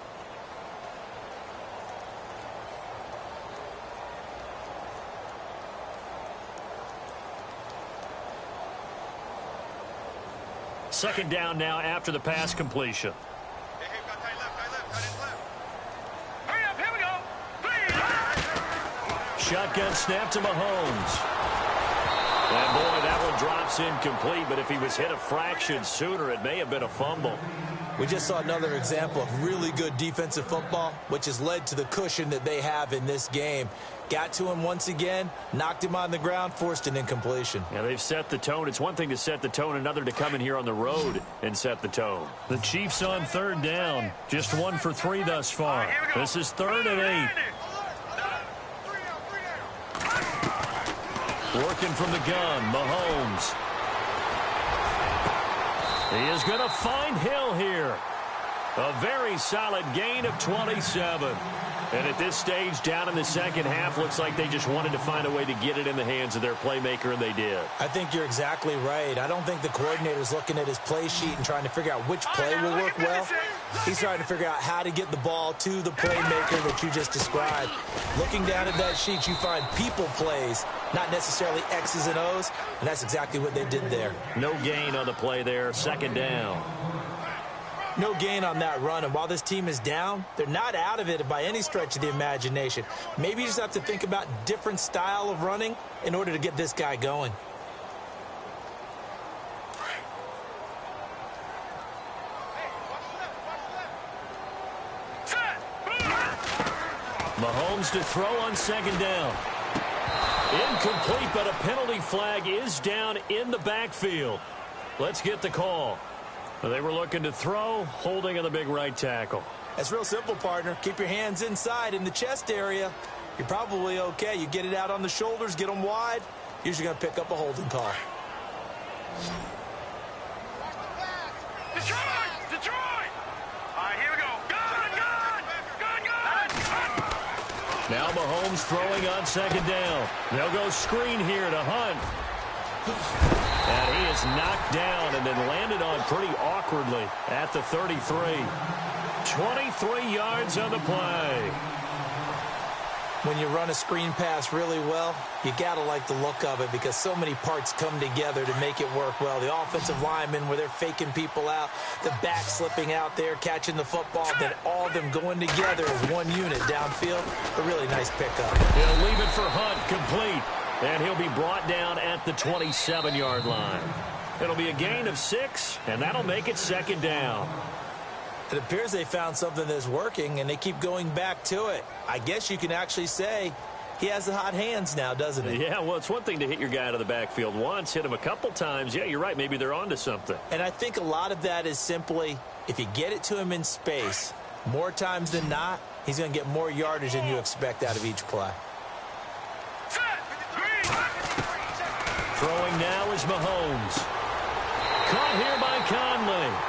Second down now after the pass completion. Hurry up, here we go. Shotgun snap to Mahomes. And boy, that one drops incomplete, but if he was hit a fraction sooner, it may have been a fumble. We just saw another example of really good defensive football, which has led to the cushion that they have in this game. Got to him once again, knocked him on the ground, forced an incompletion. Yeah, they've set the tone. It's one thing to set the tone, another to come in here on the road and set the tone. The Chiefs on 3rd down, just 1 for 3 thus far. This is 3rd and 8. Working from the gun, Mahomes. He is going to find Hill here. A very solid gain of 27. And at this stage, down in the second half, looks like they just wanted to find a way to get it in the hands of their playmaker, and they did. I think you're exactly right. I don't think the coordinator's looking at his play sheet and trying to figure out which play will work well. He's trying to figure out how to get the ball to the playmaker that you just described. Looking down at that sheet, you find people plays, not necessarily X's and O's, and that's exactly what they did there. No gain on the play there, 2nd down. No gain on that run, and while this team is down, they're not out of it by any stretch of the imagination. Maybe you just have to think about different style of running in order to get this guy going. Mahomes to throw on 2nd down. Incomplete, but a penalty flag is down in the backfield. Let's get the call. They were looking to throw, holding on the big right tackle. That's real simple, partner. Keep your hands inside in the chest area. You're probably okay. You get it out on the shoulders, get them wide. Usually going to pick up a holding call. Detroit! All right, here we go. Gun! Now Mahomes throwing on 2nd down. They'll go screen here to Hunt. And he is knocked down and then landed on pretty awkwardly at the 33. 23 yards on the play. When you run a screen pass really well, you got to like the look of it because so many parts come together to make it work well. The offensive linemen, where they're faking people out, the back slipping out there, catching the football, then all of them going together as one unit downfield. A really nice pickup. He'll leave it for Hunt, complete. And he'll be brought down at the 27-yard line. It'll be a gain of 6, and that'll make it second down. It appears they found something that's working, and they keep going back to it. I guess you can actually say he has the hot hands now, doesn't he? Yeah, well, it's one thing to hit your guy out of the backfield once, hit him a couple times. Yeah, you're right. Maybe they're onto something. And I think a lot of that is simply if you get it to him in space, more times than not, he's going to get more yardage than you expect out of each play. Throwing now is Mahomes. Caught here by Conley.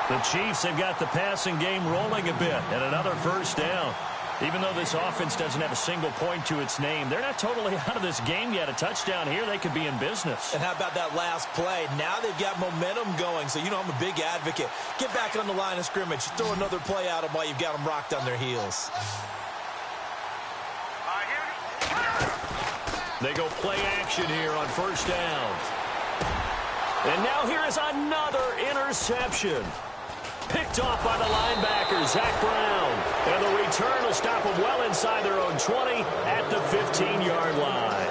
The Chiefs have got the passing game rolling a bit, and another first down. Even though this offense doesn't have a single point to its name, they're not totally out of this game yet. A touchdown here, they could be in business. And how about that last play? Now they've got momentum going, so you know I'm a big advocate. Get back on the line of scrimmage. Throw another play at them while you've got them rocked on their heels. They go play action here on first down. And now here is another interception. Picked off by the linebacker, Zach Brown. And the return will stop them well inside their own 20 at the 15-yard line.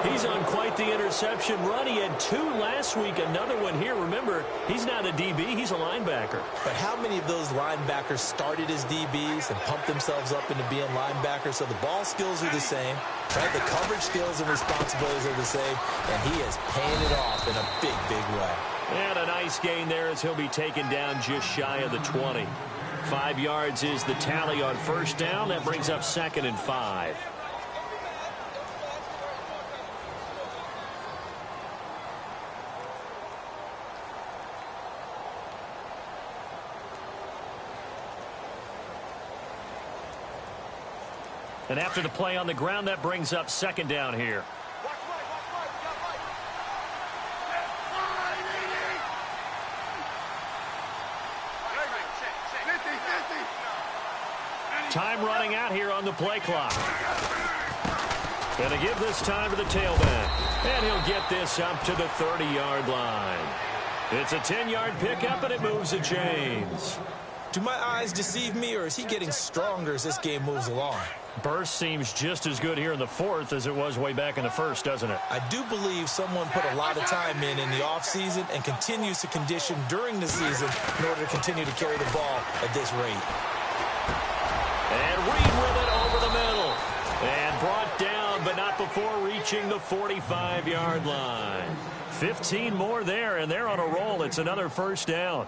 He's on quite the interception run. He had 2 last week, another one here. Remember, he's not a DB, he's a linebacker. But how many of those linebackers started as DBs and pumped themselves up into being linebackers? So the ball skills are the same, right? The coverage skills and responsibilities are the same, and he is paying it off in a big, big way. And a nice gain there as he'll be taken down just shy of the 20. 5 yards is the tally on first down. That brings up 2nd and 5. And after the play on the ground, that brings up 2nd down here. Time running out here on the play clock. Going to give this time to the tailback. And he'll get this up to the 30-yard line. It's a 10-yard pickup, and it moves the chains. Do my eyes deceive me, or is he getting stronger as this game moves along? Burst seems just as good here in the 4th as it was way back in the 1st, doesn't it? I do believe someone put a lot of time in the offseason and continues to condition during the season in order to continue to carry the ball at this rate. And Reed with it over the middle. And brought down, but not before reaching the 45-yard line. 15 more there, and they're on a roll. It's another first down.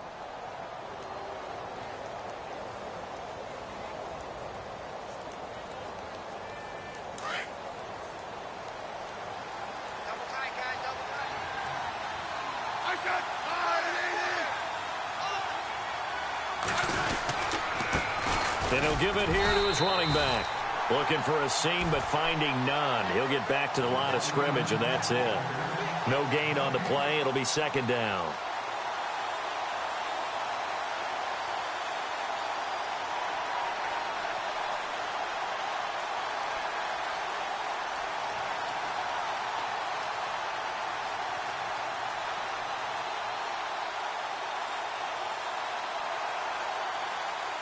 And he'll give it here to his running back. Looking for a seam, but finding none. He'll get back to the line of scrimmage, and that's it. No gain on the play. It'll be 2nd down.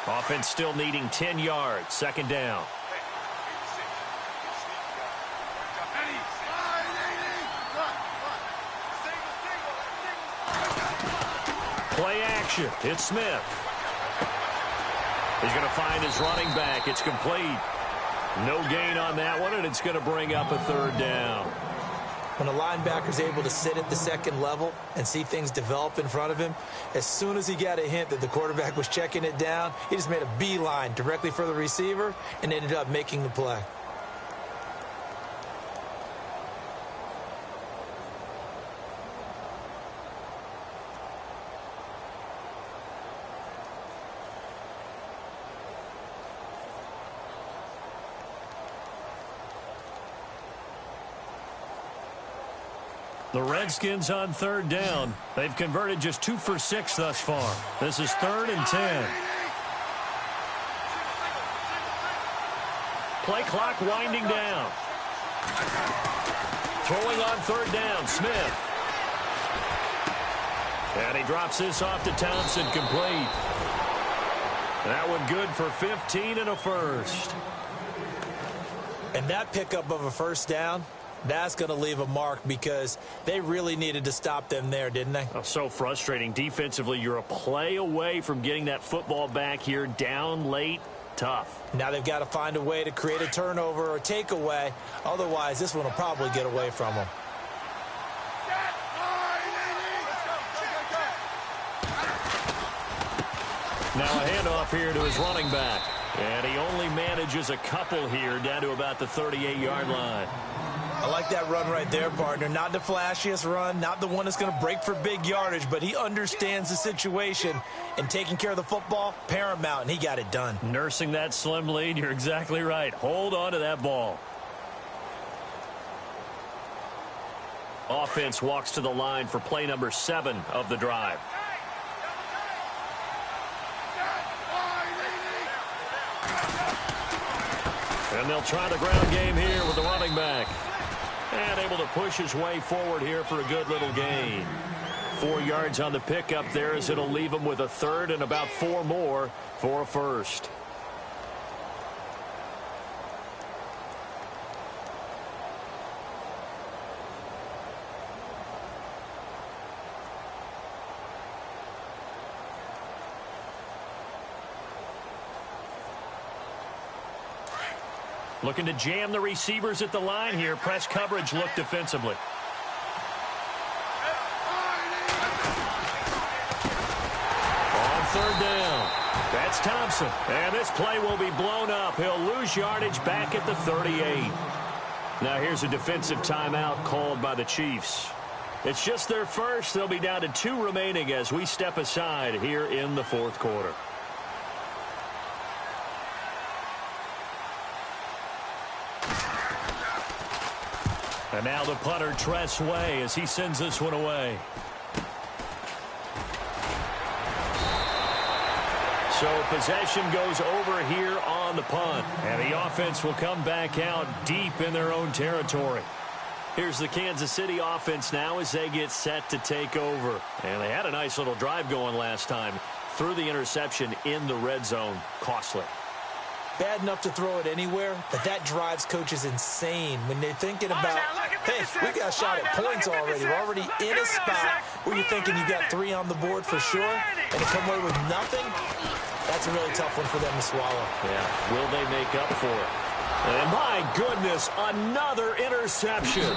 Offense still needing 10 yards. 2nd down. Play action. It's Smith. He's going to find his running back. It's complete. No gain on that one, and it's going to bring up a 3rd down. When a linebacker's able to sit at the 2nd level and see things develop in front of him, as soon as he got a hint that the quarterback was checking it down, he just made a beeline directly for the receiver and ended up making the play. The Redskins on third down. They've converted just 2 for 6 thus far. This is 3rd and 10. Play clock winding down. Throwing on third down, Smith. And he drops this off to Thompson, complete. That one good for 15 and a first. And that pickup of a first down, that's going to leave a mark because they really needed to stop them there, didn't they? Oh, so frustrating. Defensively, you're a play away from getting that football back here down late. Tough. Now they've got to find a way to create a turnover or takeaway. Otherwise, this one will probably get away from them. Now a handoff here to his running back. And he only manages a couple here down to about the 38-yard line. I like that run right there, partner. Not the flashiest run, not the one that's going to break for big yardage, but he understands the situation, and taking care of the football, paramount, and he got it done. Nursing that slim lead, you're exactly right. Hold on to that ball. Offense walks to the line for play number 7 of the drive. And they'll try the ground game here with the running back. And able to push his way forward here for a good little gain. 4 yards on the pickup there as it'll leave him with a 3rd and about 4 more for a first. Looking to jam the receivers at the line here. Press coverage look defensively. On third down. That's Thompson. And this play will be blown up. He'll lose yardage back at the 38. Now here's a defensive timeout called by the Chiefs. It's just their first. They'll be down to 2 remaining as we step aside here in the 4th quarter. And now the punter, Tress Way, as he sends this one away. So possession goes over here on the punt. And the offense will come back out deep in their own territory. Here's the Kansas City offense now as they get set to take over. And they had a nice little drive going last time. Threw the interception in the red zone. Costly. Bad enough to throw it anywhere, but that drives coaches insane when they're thinking about, hey, we got a shot at points already. We're already in a spot where you're thinking you got 3 on the board for sure, and to come away with nothing, that's a really tough one for them to swallow. Yeah, will they make up for it? And my goodness, another interception.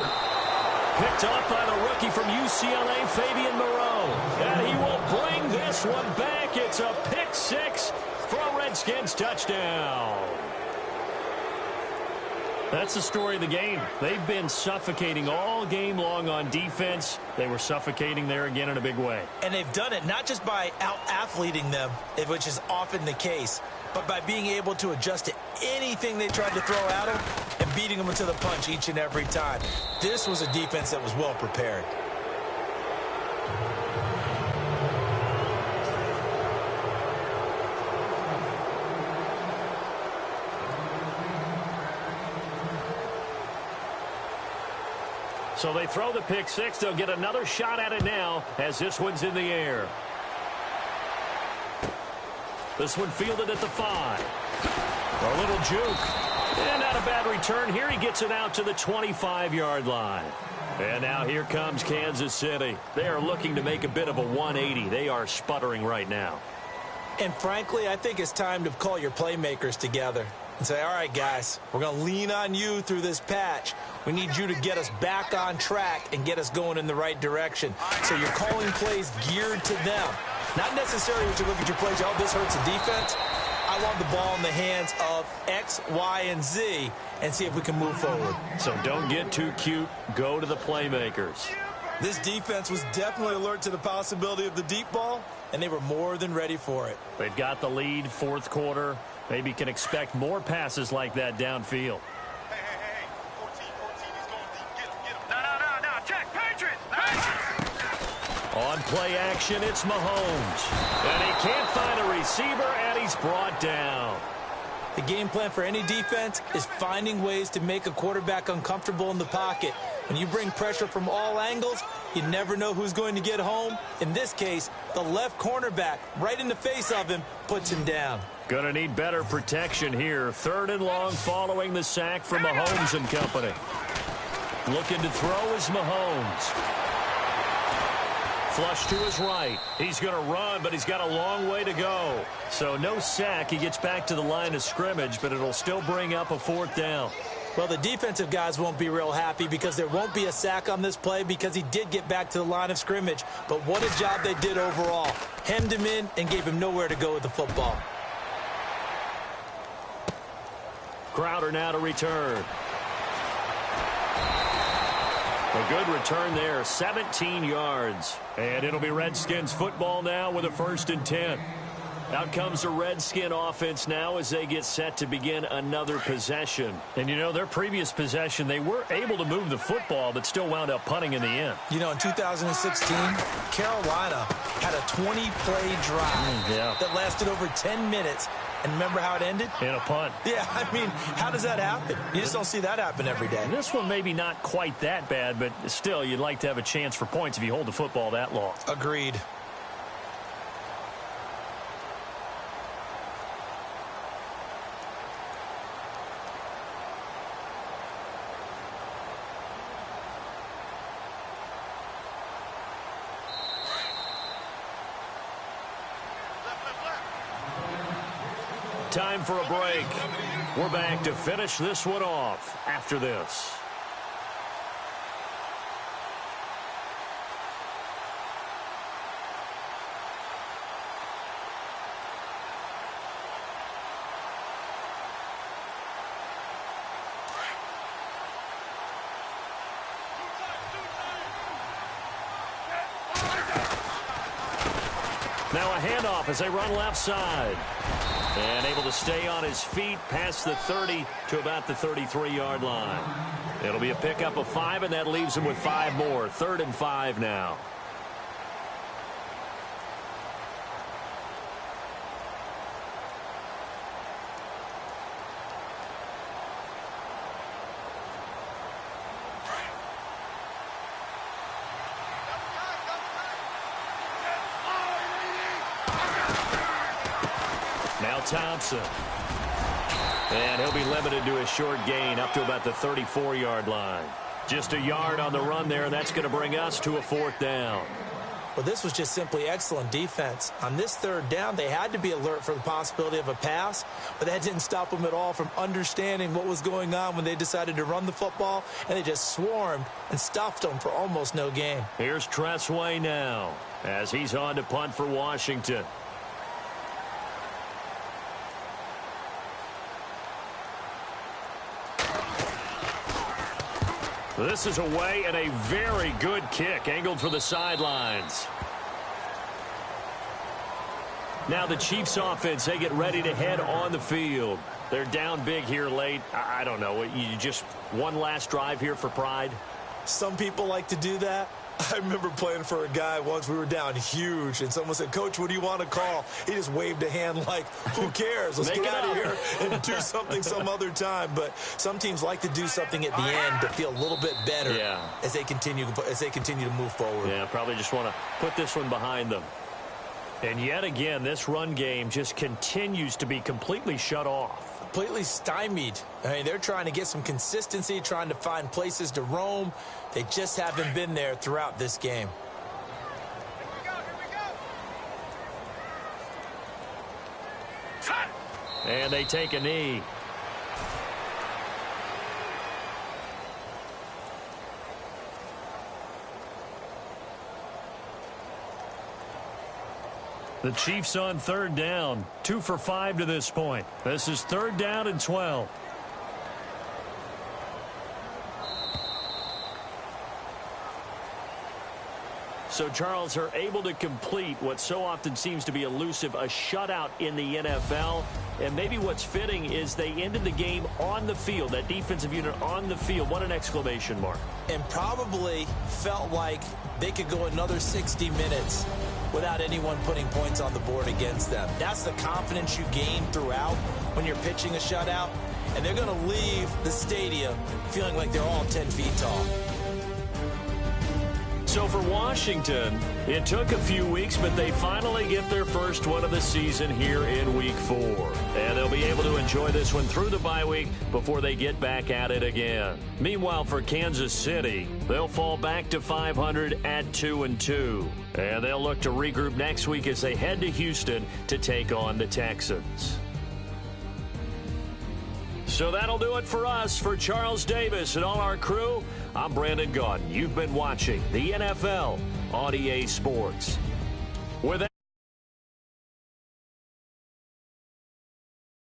Picked up by the rookie from UCLA, Fabian Moreau. And he will bring this one back. It's a pick 6 for a Redskins touchdown. That's the story of the game. They've been suffocating all game long on defense. They were suffocating there again in a big way. And they've done it not just by out-athleting them, which is often the case, but by being able to adjust to anything they tried to throw at them and beating them to the punch each and every time. This was a defense that was well prepared. So they throw the pick 6. They'll get another shot at it now as this one's in the air. This one fielded at the 5. A little juke. And not a bad return here. He gets it out to the 25-yard line. And now here comes Kansas City. They are looking to make a bit of a 180. They are sputtering right now. And frankly, I think it's time to call your playmakers together and say, all right, guys, we're going to lean on you through this patch. We need you to get us back on track and get us going in the right direction. So you're calling plays geared to them. Not necessarily when you look at your plays, oh, this hurts the defense. I want the ball in the hands of X, Y, and Z and see if we can move forward. So don't get too cute. Go to the playmakers. This defense was definitely alert to the possibility of the deep ball, and they were more than ready for it. They've got the lead, 4th quarter. Maybe can expect more passes like that downfield. Hey. 14, he's going deep. Get him. No. Check, Patriots. On play action, it's Mahomes. And he can't find a receiver, and he's brought down. The game plan for any defense is finding ways to make a quarterback uncomfortable in the pocket. When you bring pressure from all angles, you never know who's going to get home. In this case, the left cornerback, right in the face of him, puts him down. Going to need better protection here. 3rd and long following the sack from Mahomes and company. Looking to throw is Mahomes. Flush to his right. He's going to run, but he's got a long way to go. So no sack. He gets back to the line of scrimmage, but it'll still bring up a 4th down. Well, the defensive guys won't be real happy because there won't be a sack on this play because he did get back to the line of scrimmage. But what a job they did overall. Hemmed him in and gave him nowhere to go with the football. Crowder now to return. A good return there, 17 yards. And it'll be Redskins football now with a 1st and 10. Out comes the Redskin offense now as they get set to begin another possession. And, you know, their previous possession, they were able to move the football but still wound up punting in the end. You know, in 2016, Carolina had a 20-play drive that lasted over 10 minutes. And remember how it ended? In a punt. Yeah, I mean, how does that happen? You just don't see that happen every day. And this one maybe not quite that bad, but still, you'd like to have a chance for points if you hold the football that long. Agreed. Time for a break. We're back to finish this one off after this. Now a handoff as they run left side. And able to stay on his feet past the 30 to about the 33-yard line. It'll be a pickup of 5, and that leaves him with 5 more. 3rd and 5 now. Thompson. And he'll be limited to a short gain up to about the 34-yard line. Just a yard on the run there, and that's going to bring us to a 4th down. Well, this was just simply excellent defense. On this 3rd down, they had to be alert for the possibility of a pass, but that didn't stop them at all from understanding what was going on when they decided to run the football, and they just swarmed and stuffed them for almost no gain. Here's Tressway now as he's on to punt for Washington. This is away and a very good kick angled for the sidelines. Now the Chiefs offense, they get ready to head on the field. They're down big here late. I don't know. You just one last drive here for pride? Some people like to do that. I remember playing for a guy once. We were down huge, and someone said, "Coach, what do you want to call?" He just waved a hand like, who cares? Let's get out of here and do something some other time. But some teams like to do something at the end to feel a little bit better as they continue to move forward. Yeah, probably just want to put this one behind them. And yet again, this run game just continues to be completely shut off. Completely stymied. I mean, they're trying to get some consistency, trying to find places to roam. They just haven't been there throughout this game. And they take a knee. The Chiefs on 3rd down. 2 for 5 to this point. This is 3rd down and 12. So, Charles, are able to complete what so often seems to be elusive, a shutout in the NFL. And maybe what's fitting is they ended the game on the field, that defensive unit on the field. What an exclamation mark. and probably felt like they could go another 60 minutes without anyone putting points on the board against them. That's the confidence you gain throughout when you're pitching a shutout, and they're going to leave the stadium feeling like they're all 10 feet tall. So for Washington, it took a few weeks, but they finally get their first one of the season here in Week 4. And they'll be able to enjoy this one through the bye week before they get back at it again. Meanwhile, for Kansas City, they'll fall back to 500 at 2-2. And they'll look to regroup next week as they head to Houston to take on the Texans. So that'll do it for us. For Charles Davis and all our crew, I'm Brandon Gaudin. You've been watching the NFL on EA Sports.